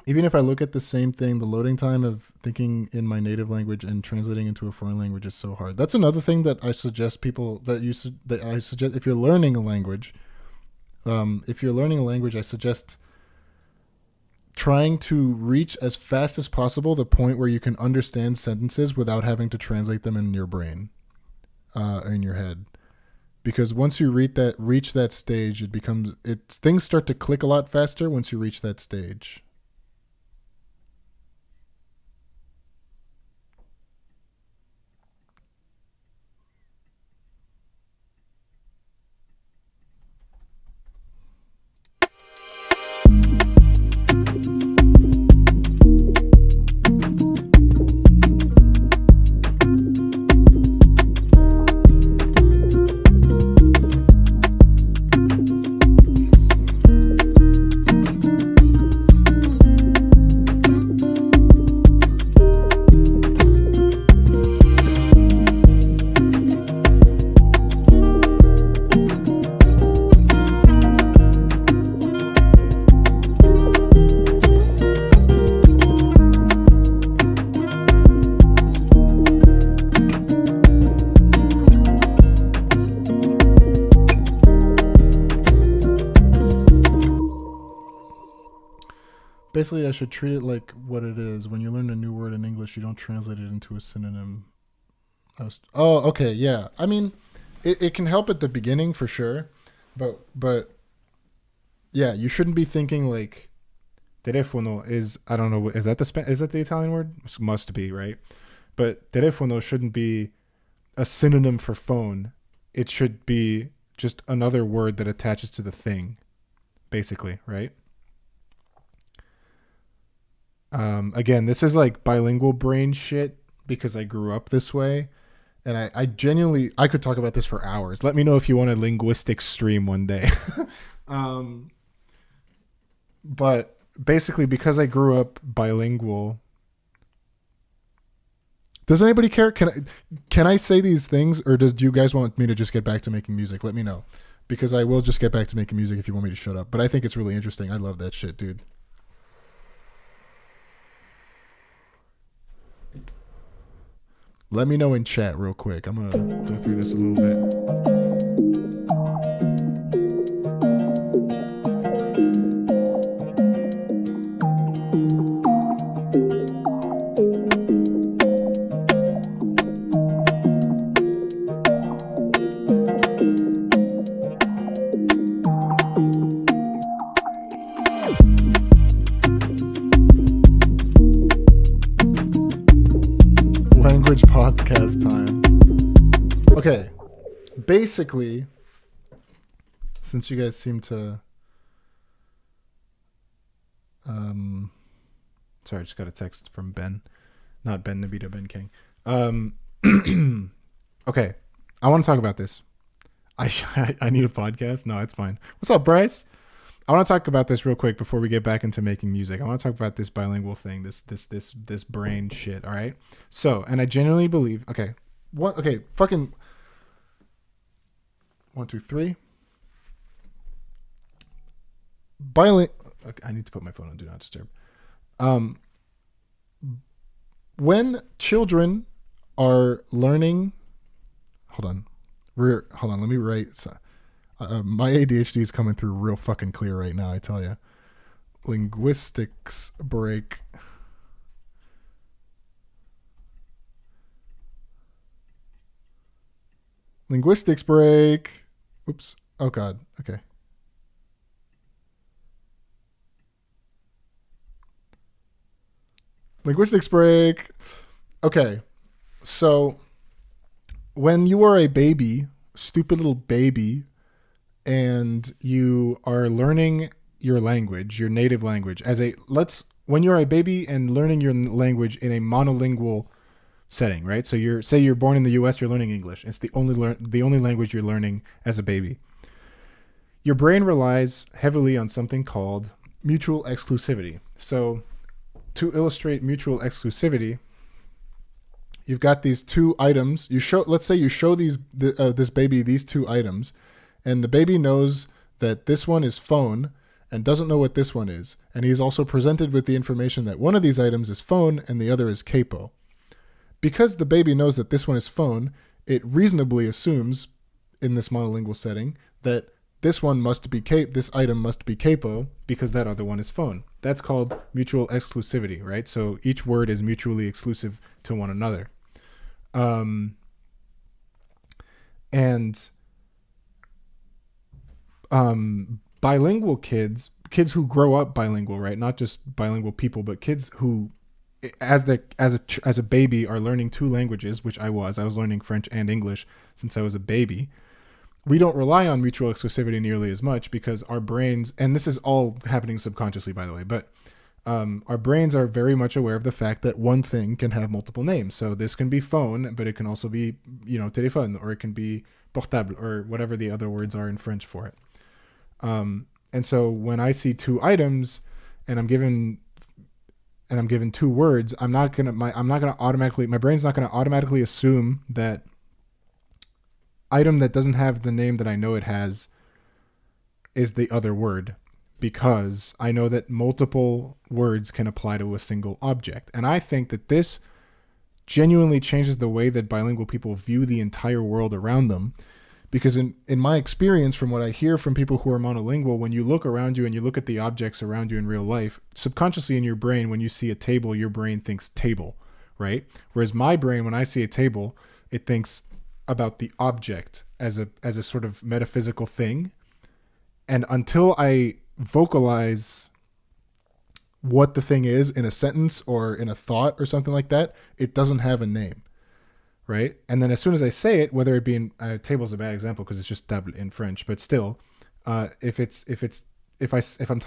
Even if I look at the same thing, the loading time of thinking in my native language and translating into a foreign language is so hard. That's another thing that I suggest people I suggest if you're learning a language. I suggest trying to reach as fast as possible the point where you can understand sentences without having to translate them in your brain, in your head. Because once you reach that stage, things start to click a lot faster once you reach that stage. Basically, I should treat it like what it is. When you learn a new word in English, you don't translate it into a synonym. Oh, okay, yeah. I mean, it can help at the beginning for sure, but yeah, you shouldn't be thinking like telefono is, I don't know, is that the Italian word? Must be, right? But telefono shouldn't be a synonym for phone. It should be just another word that attaches to the thing, basically, right? Again, this is like bilingual brain shit because I grew up this way. And I genuinely, I could talk about this for hours. Let me know if you want a linguistics stream one day. But basically, because I grew up bilingual, does anybody care? Can I say these things, or do you guys want me to just get back to making music? Let me know, because I will just get back to making music if you want me to shut up. But I think it's really interesting. I love that shit, dude. Let me know in chat real quick. I'm gonna go through this a little bit. Language podcast time. Okay. Basically, since you guys seem to sorry, I just got a text from Ben. Not Ben Nabita, Ben King. Okay. I want to talk about this. I need a podcast. No, it's fine. What's up, Bryce? I want to talk about this real quick before we get back into making music. I want to talk about this bilingual thing, this brain shit. All right. So, and I genuinely believe. Okay. What? Okay. Fucking 1, 2, 3. Okay, I need to put my phone on Do Not Disturb. When children are learning, hold on. Let me write. My ADHD is coming through real fucking clear right now, I tell you. Linguistics break. Linguistics break. Oops. Oh, God. Okay. Linguistics break. Okay. So, when you are a baby, stupid little baby, and you are learning your language, your native language, when you're a baby and learning your language in a monolingual setting, right? So you're born in the US, you're learning English. It's the only language you're learning as a baby. Your brain relies heavily on something called mutual exclusivity. So to illustrate mutual exclusivity, you've got these two items. Let's say you show this baby these two items, and the baby knows that this one is phone and doesn't know what this one is. And he's also presented with the information that one of these items is phone and the other is capo. Because the baby knows that this one is phone, it reasonably assumes in this monolingual setting that this item must be capo because that other one is phone. That's called mutual exclusivity, right? So each word is mutually exclusive to one another. Bilingual kids who grow up bilingual, right? Not just bilingual people, but kids who, as a baby, are learning two languages, which I was learning French and English since I was a baby. We don't rely on mutual exclusivity nearly as much because our brains, and this is all happening subconsciously, by the way, but our brains are very much aware of the fact that one thing can have multiple names. So this can be phone, but it can also be, téléphone, or it can be portable, or whatever the other words are in French for it. And so when I see two items and I'm given two words, my brain's not gonna automatically assume that item that doesn't have the name that I know it has is the other word, because I know that multiple words can apply to a single object. And I think that this genuinely changes the way that bilingual people view the entire world around them, Because in my experience, from what I hear from people who are monolingual, when you look around you and you look at the objects around you in real life, subconsciously in your brain, when you see a table, your brain thinks table, right? Whereas my brain, when I see a table, it thinks about the object as a sort of metaphysical thing. And until I vocalize what the thing is in a sentence or in a thought or something like that, it doesn't have a name, right? And then as soon as I say it, whether it be in table is a bad example because it's just table in French, but still, if I'm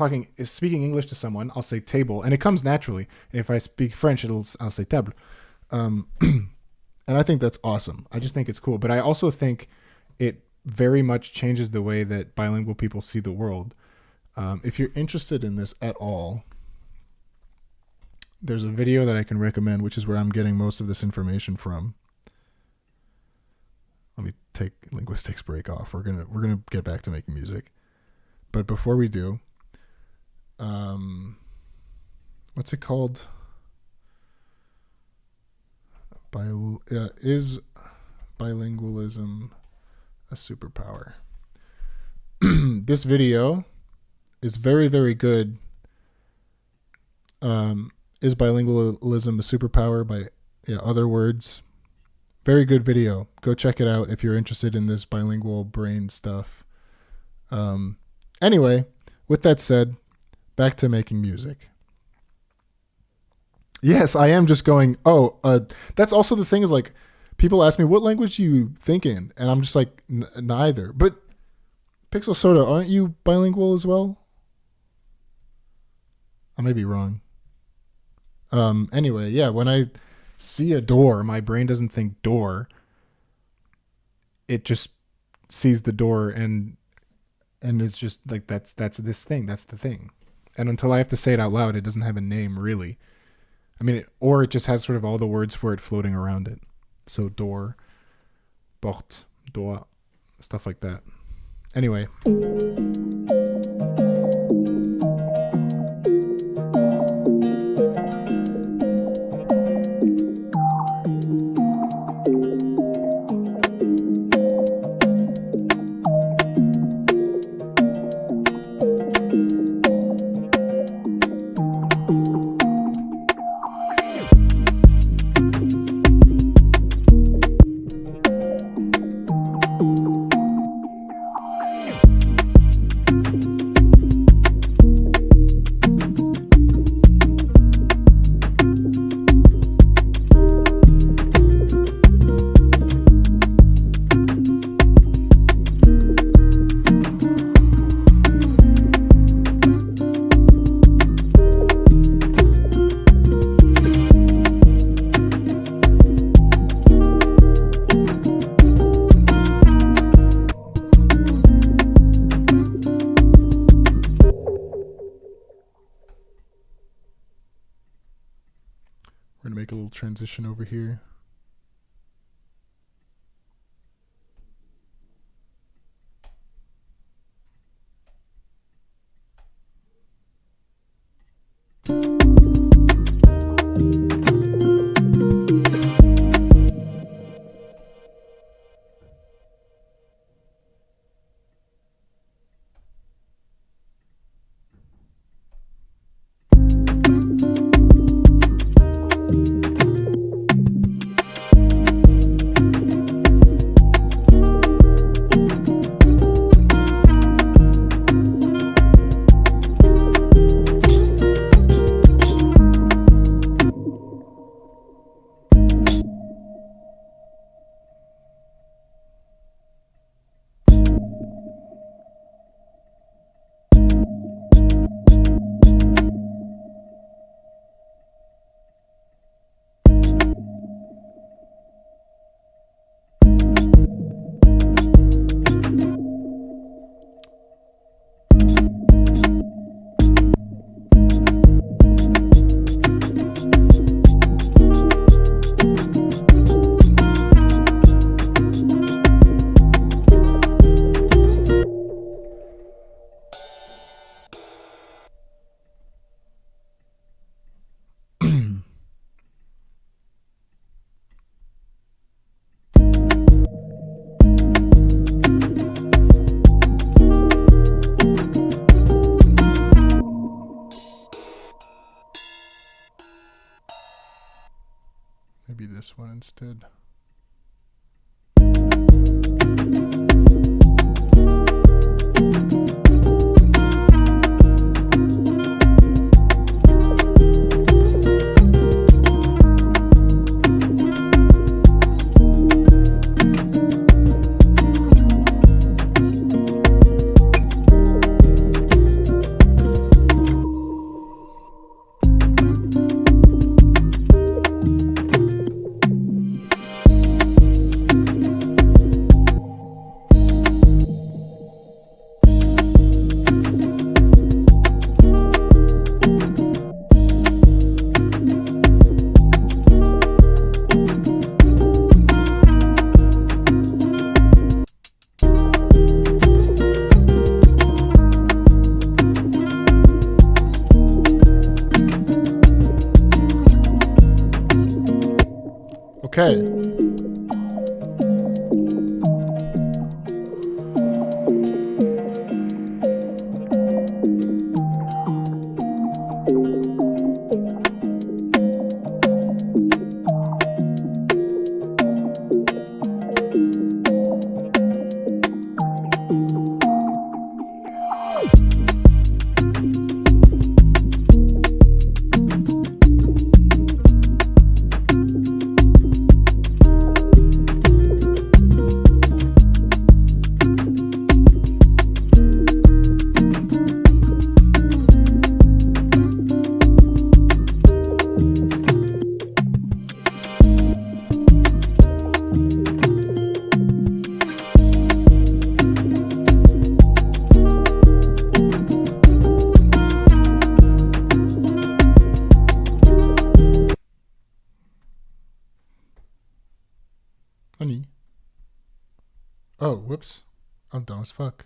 speaking English to someone, I'll say table, and it comes naturally. And if I speak French, I'll say table. And I think that's awesome. I just think it's cool. But I also think it very much changes the way that bilingual people see the world. If you're interested in this at all, there's a video that I can recommend, which is where I'm getting most of this information from. Let me take linguistics break off. We're gonna get back to making music. But before we do, what's it called? Is bilingualism a superpower? This video is very, very good. Is bilingualism a superpower? By other words. Very good video. Go check it out if you're interested in this bilingual brain stuff. Anyway, with that said, back to making music. Yes, I am just going, that's also the thing is like, people ask me, what language do you think in? And I'm just like, neither. But Pixel Soda, aren't you bilingual as well? I may be wrong. Anyway, yeah, when I see a door, my brain doesn't think door. It just sees the door and it's just like, that's this thing. That's the thing. And until I have to say it out loud, it doesn't have a name really. I mean, or it just has sort of all the words for it floating around it. So door, porte, door, stuff like that. Anyway. We're going to make a little transition over here. be this one instead. Okay. Honey. Oh, whoops. I'm dumb as fuck.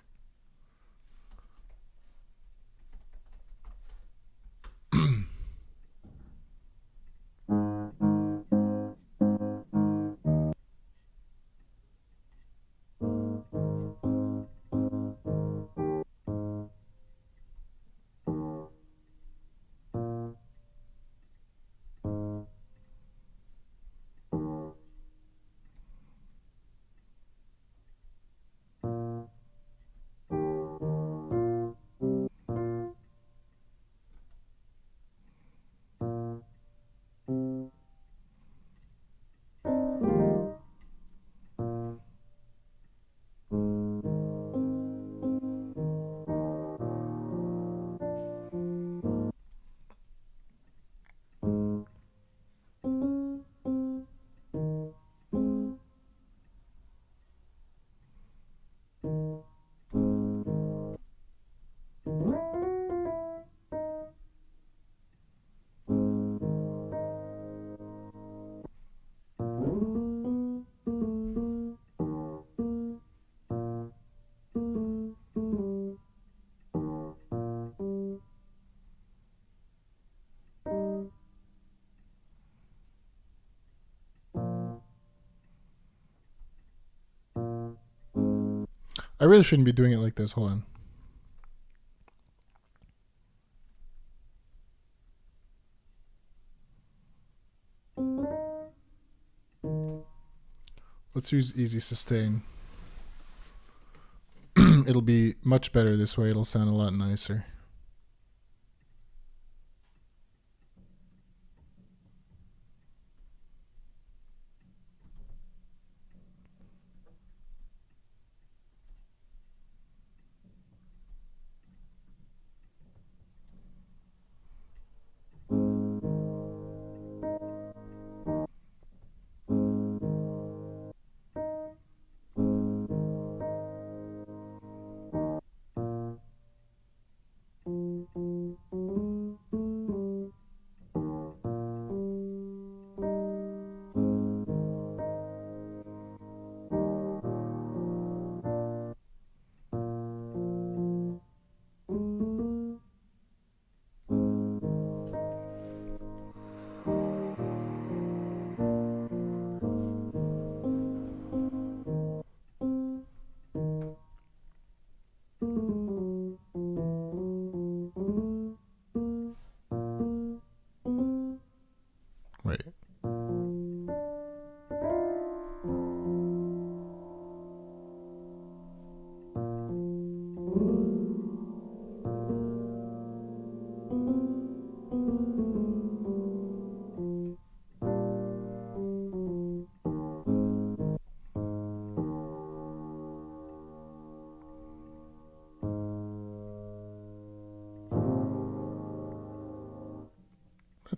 I really shouldn't be doing it like this. Hold on. Let's use easy sustain. It'll be much better this way. It'll sound a lot nicer.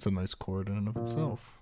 That's a nice chord in and of itself.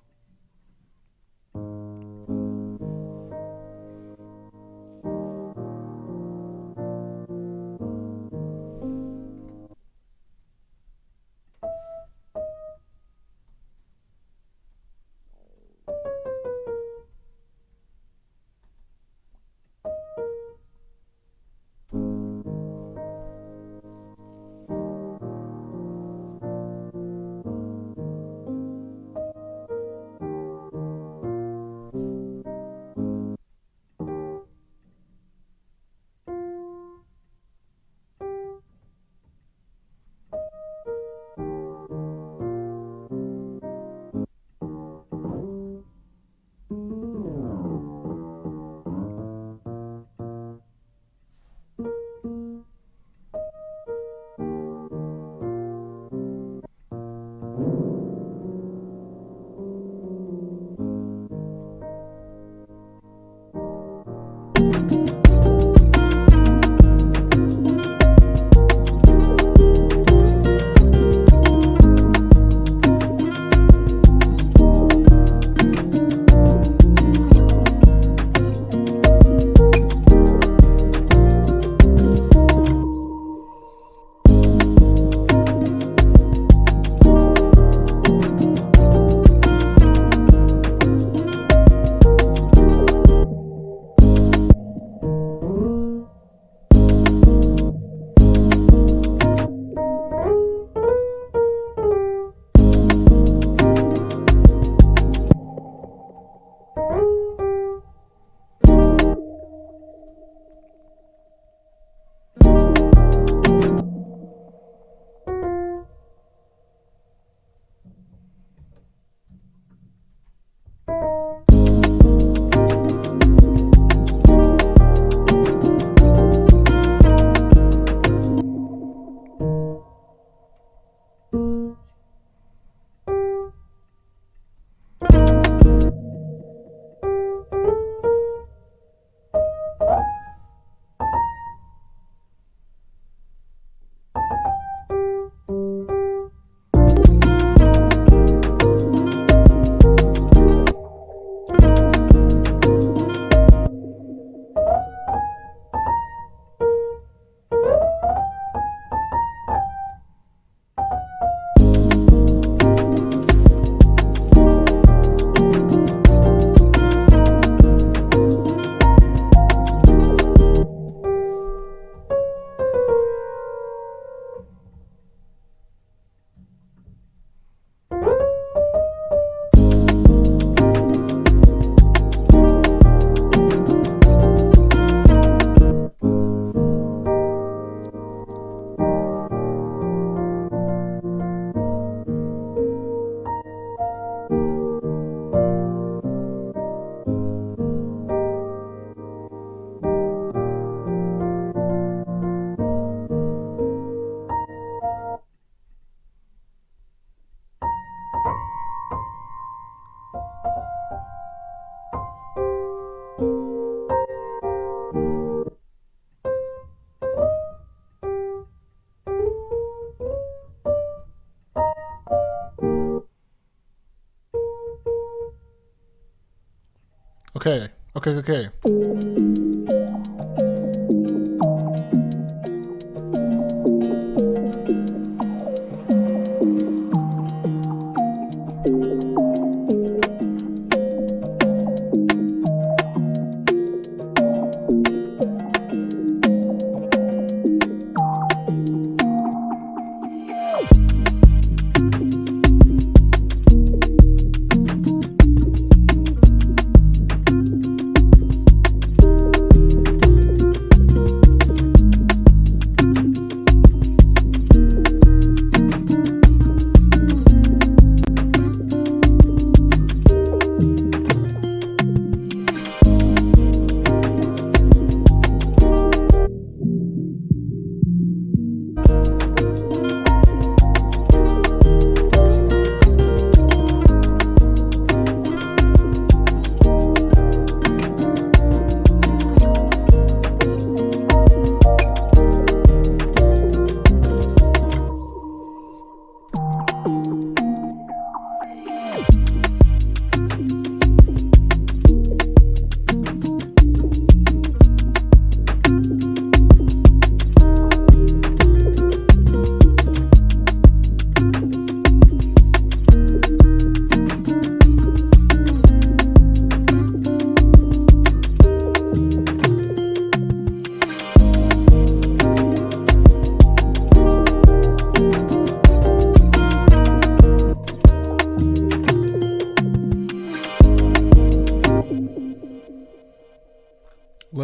Okay.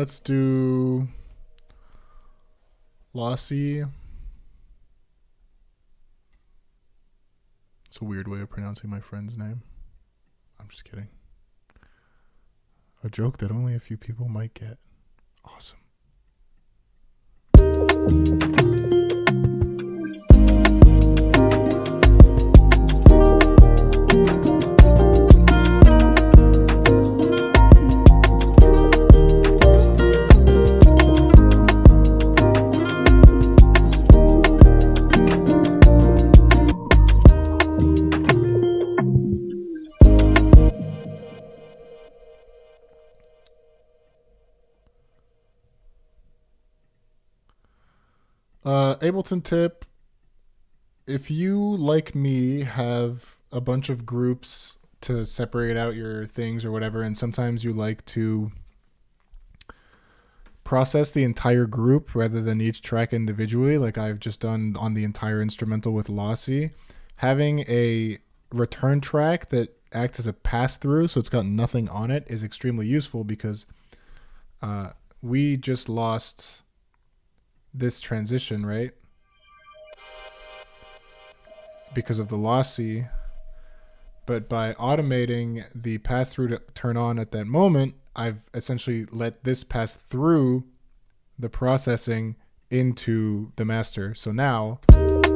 let's do Lossy. It's a weird way of pronouncing my friend's name. I'm just kidding. A joke that only a few people might get. Awesome. Ableton tip. If you, like me, have a bunch of groups to separate out your things or whatever, and sometimes you like to process the entire group rather than each track individually, like I've just done on the entire instrumental with Lossy, having a return track that acts as a pass-through, so it's got nothing on it, is extremely useful because we just lost this transition, right? Because of the Lossy. But by automating the pass-through to turn on at that moment, I've essentially let this pass through the processing into the master. So now, and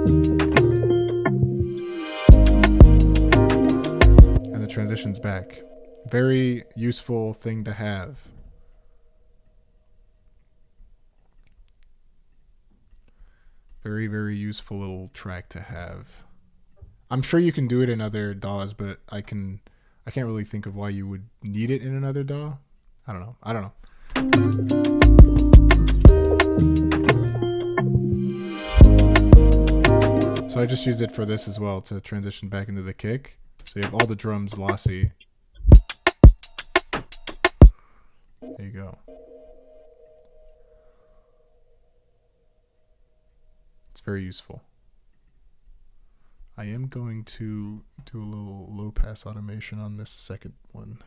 the transition's back. Very useful thing to have. Very, very useful little track to have. I'm sure you can do it in other DAWs, but I can't really think of why you would need it in another DAW. I don't know. So I just used it for this as well to transition back into the kick. So you have all the drums Lossy. There you go. It's very useful. I am going to do a little low pass automation on this second one.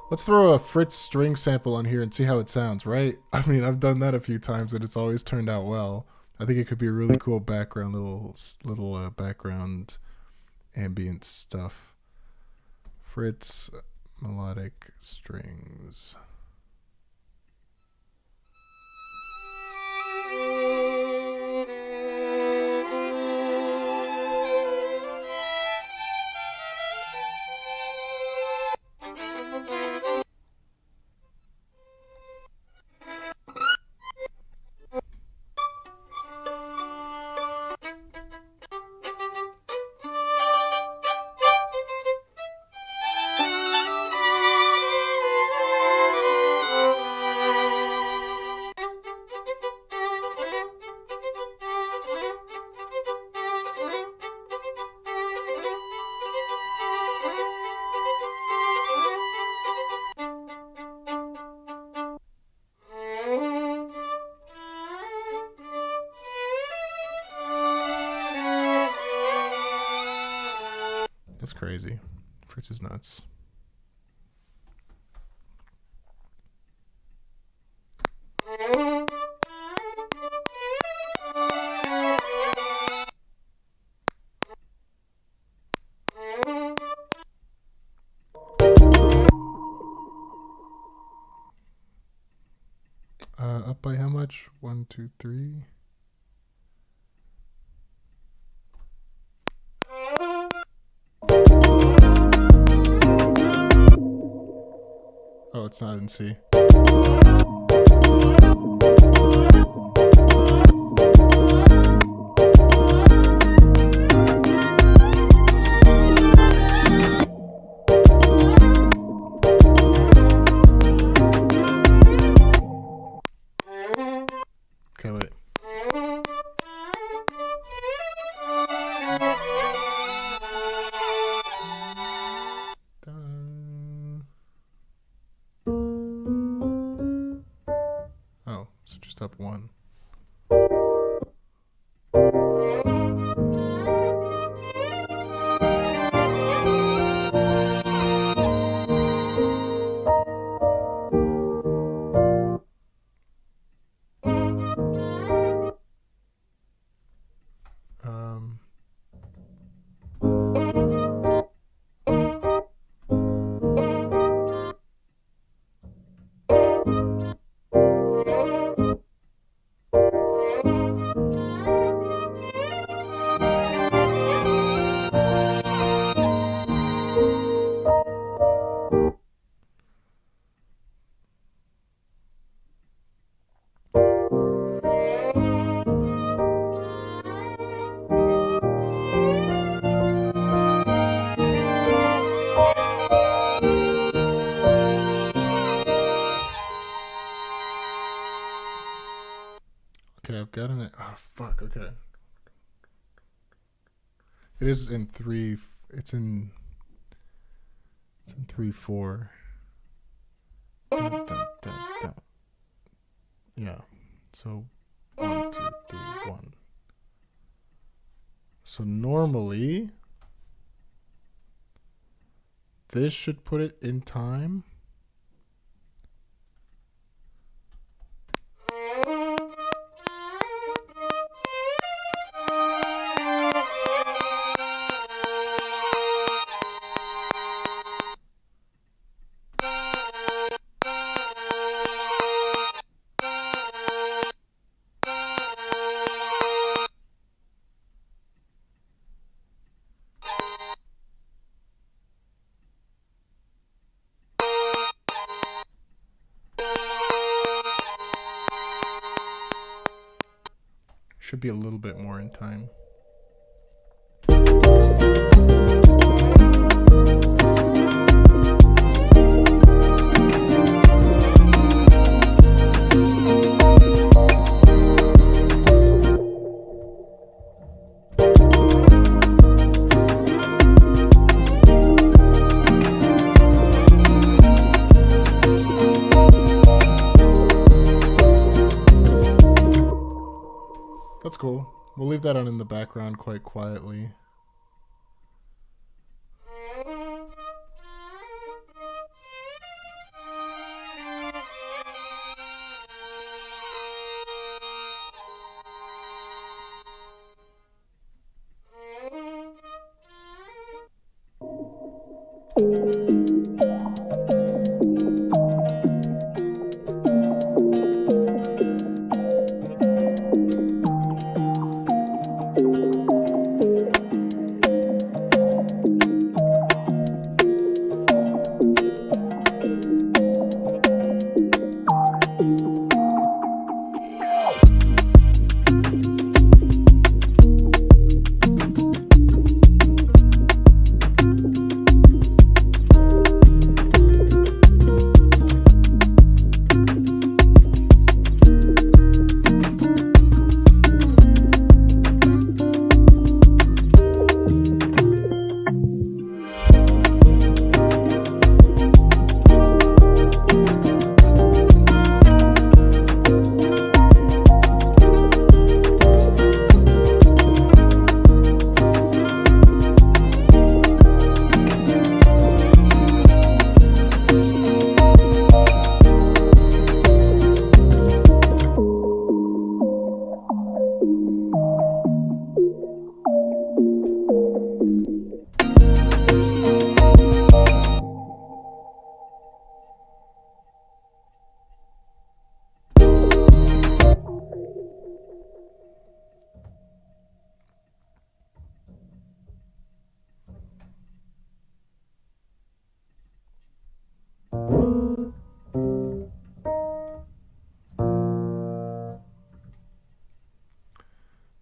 Let's throw a Fritz string sample on here and see how it sounds, right? I mean, I've done that a few times and it's always turned out well. I think it could be a really cool background, little background ambient stuff. Fritz melodic strings. That's crazy. Fritz is nuts. Up by how much? 1, 2, 3. Oh, it's not in C. Okay, wait. Done. Oh, so just up 1. Okay, I've got an. Oh, fuck, okay. It is in 3. It's in 3/4. Yeah. So 1, 2, 3, 1. So normally this should put it in time. Should be a little bit more in time. That's cool. We'll leave that on in the background quite quietly.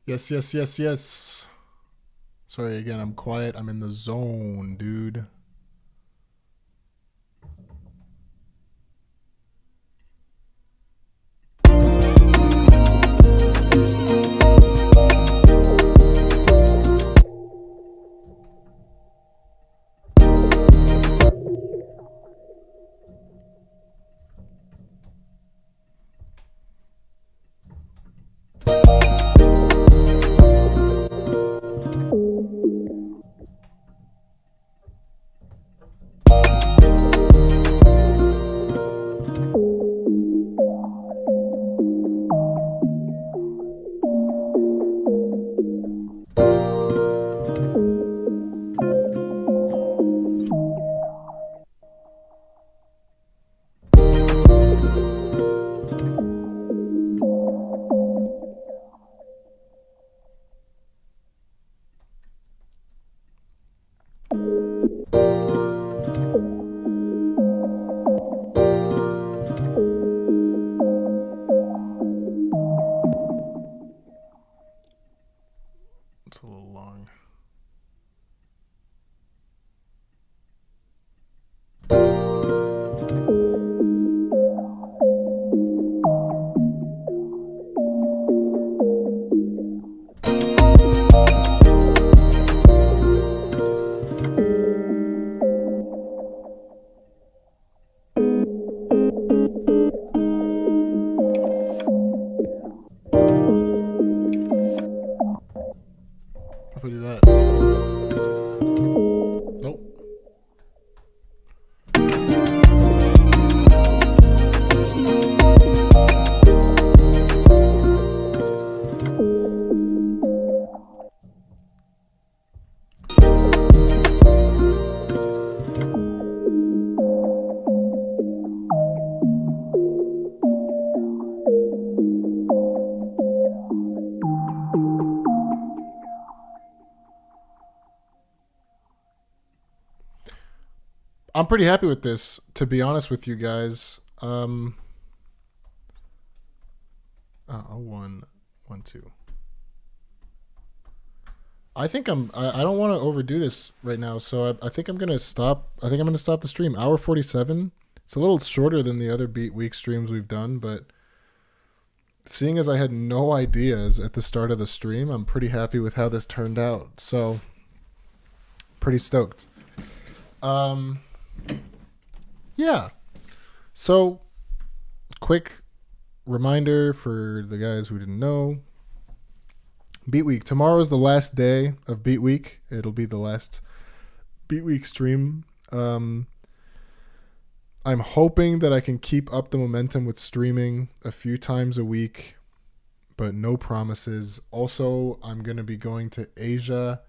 Yes, yes, yes, yes. Sorry again, I'm quiet. I'm in the zone, dude. It's a little long. If I do that. Nope. I'm pretty happy with this, to be honest with you guys. 1, 2. I think I don't want to overdo this right now, so I think I'm gonna stop. I think I'm gonna stop the stream. Hour 47. It's a little shorter than the other Beat Week streams we've done, but seeing as I had no ideas at the start of the stream, I'm pretty happy with how this turned out. So, pretty stoked. Yeah. So, quick reminder for the guys who didn't know. Beat Week. Tomorrow is the last day of Beat Week. It'll be the last Beat Week stream. I'm hoping that I can keep up the momentum with streaming a few times a week, but no promises. Also, I'm going to be going to Asia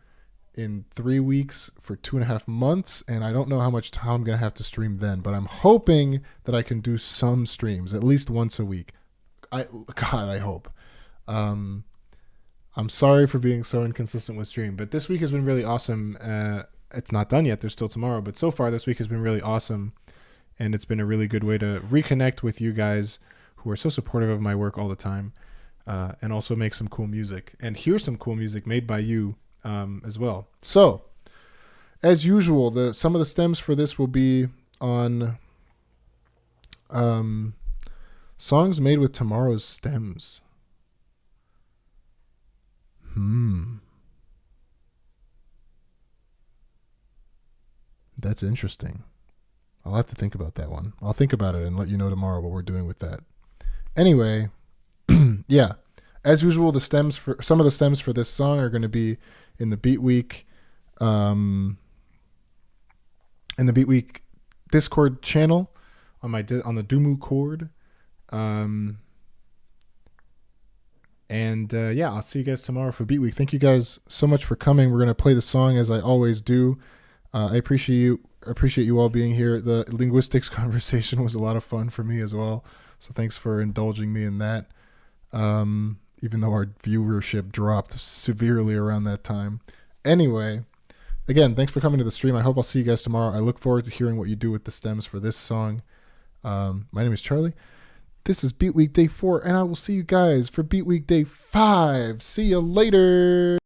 in 3 weeks for 2.5 months, and I don't know how much time I'm going to have to stream then, but I'm hoping that I can do some streams at least once a week. I hope. I'm sorry for being so inconsistent with stream, but this week has been really awesome. It's not done yet. There's still tomorrow, but so far this week has been really awesome, and it's been a really good way to reconnect with you guys who are so supportive of my work all the time, and also make some cool music and hear some cool music made by you as well. So, as usual, some of the stems for this will be on songs made with tomorrow's stems. That's interesting. I'll have to think about that one. I'll think about it and let you know tomorrow what we're doing with that. Anyway, yeah. As usual, some of the stems for this song are going to be in the Beat Week, Discord channel on the Duumu cord. Yeah, I'll see you guys tomorrow for Beat Week. Thank you guys so much for coming. We're going to play the song as I always do. I appreciate you all being here. The linguistics conversation was a lot of fun for me as well. So thanks for indulging me in that. Even though our viewership dropped severely around that time. Anyway, again, thanks for coming to the stream. I hope I'll see you guys tomorrow. I look forward to hearing what you do with the stems for this song. My name is Charlie. This is Beat Week Day 4, and I will see you guys for Beat Week Day 5. See you later.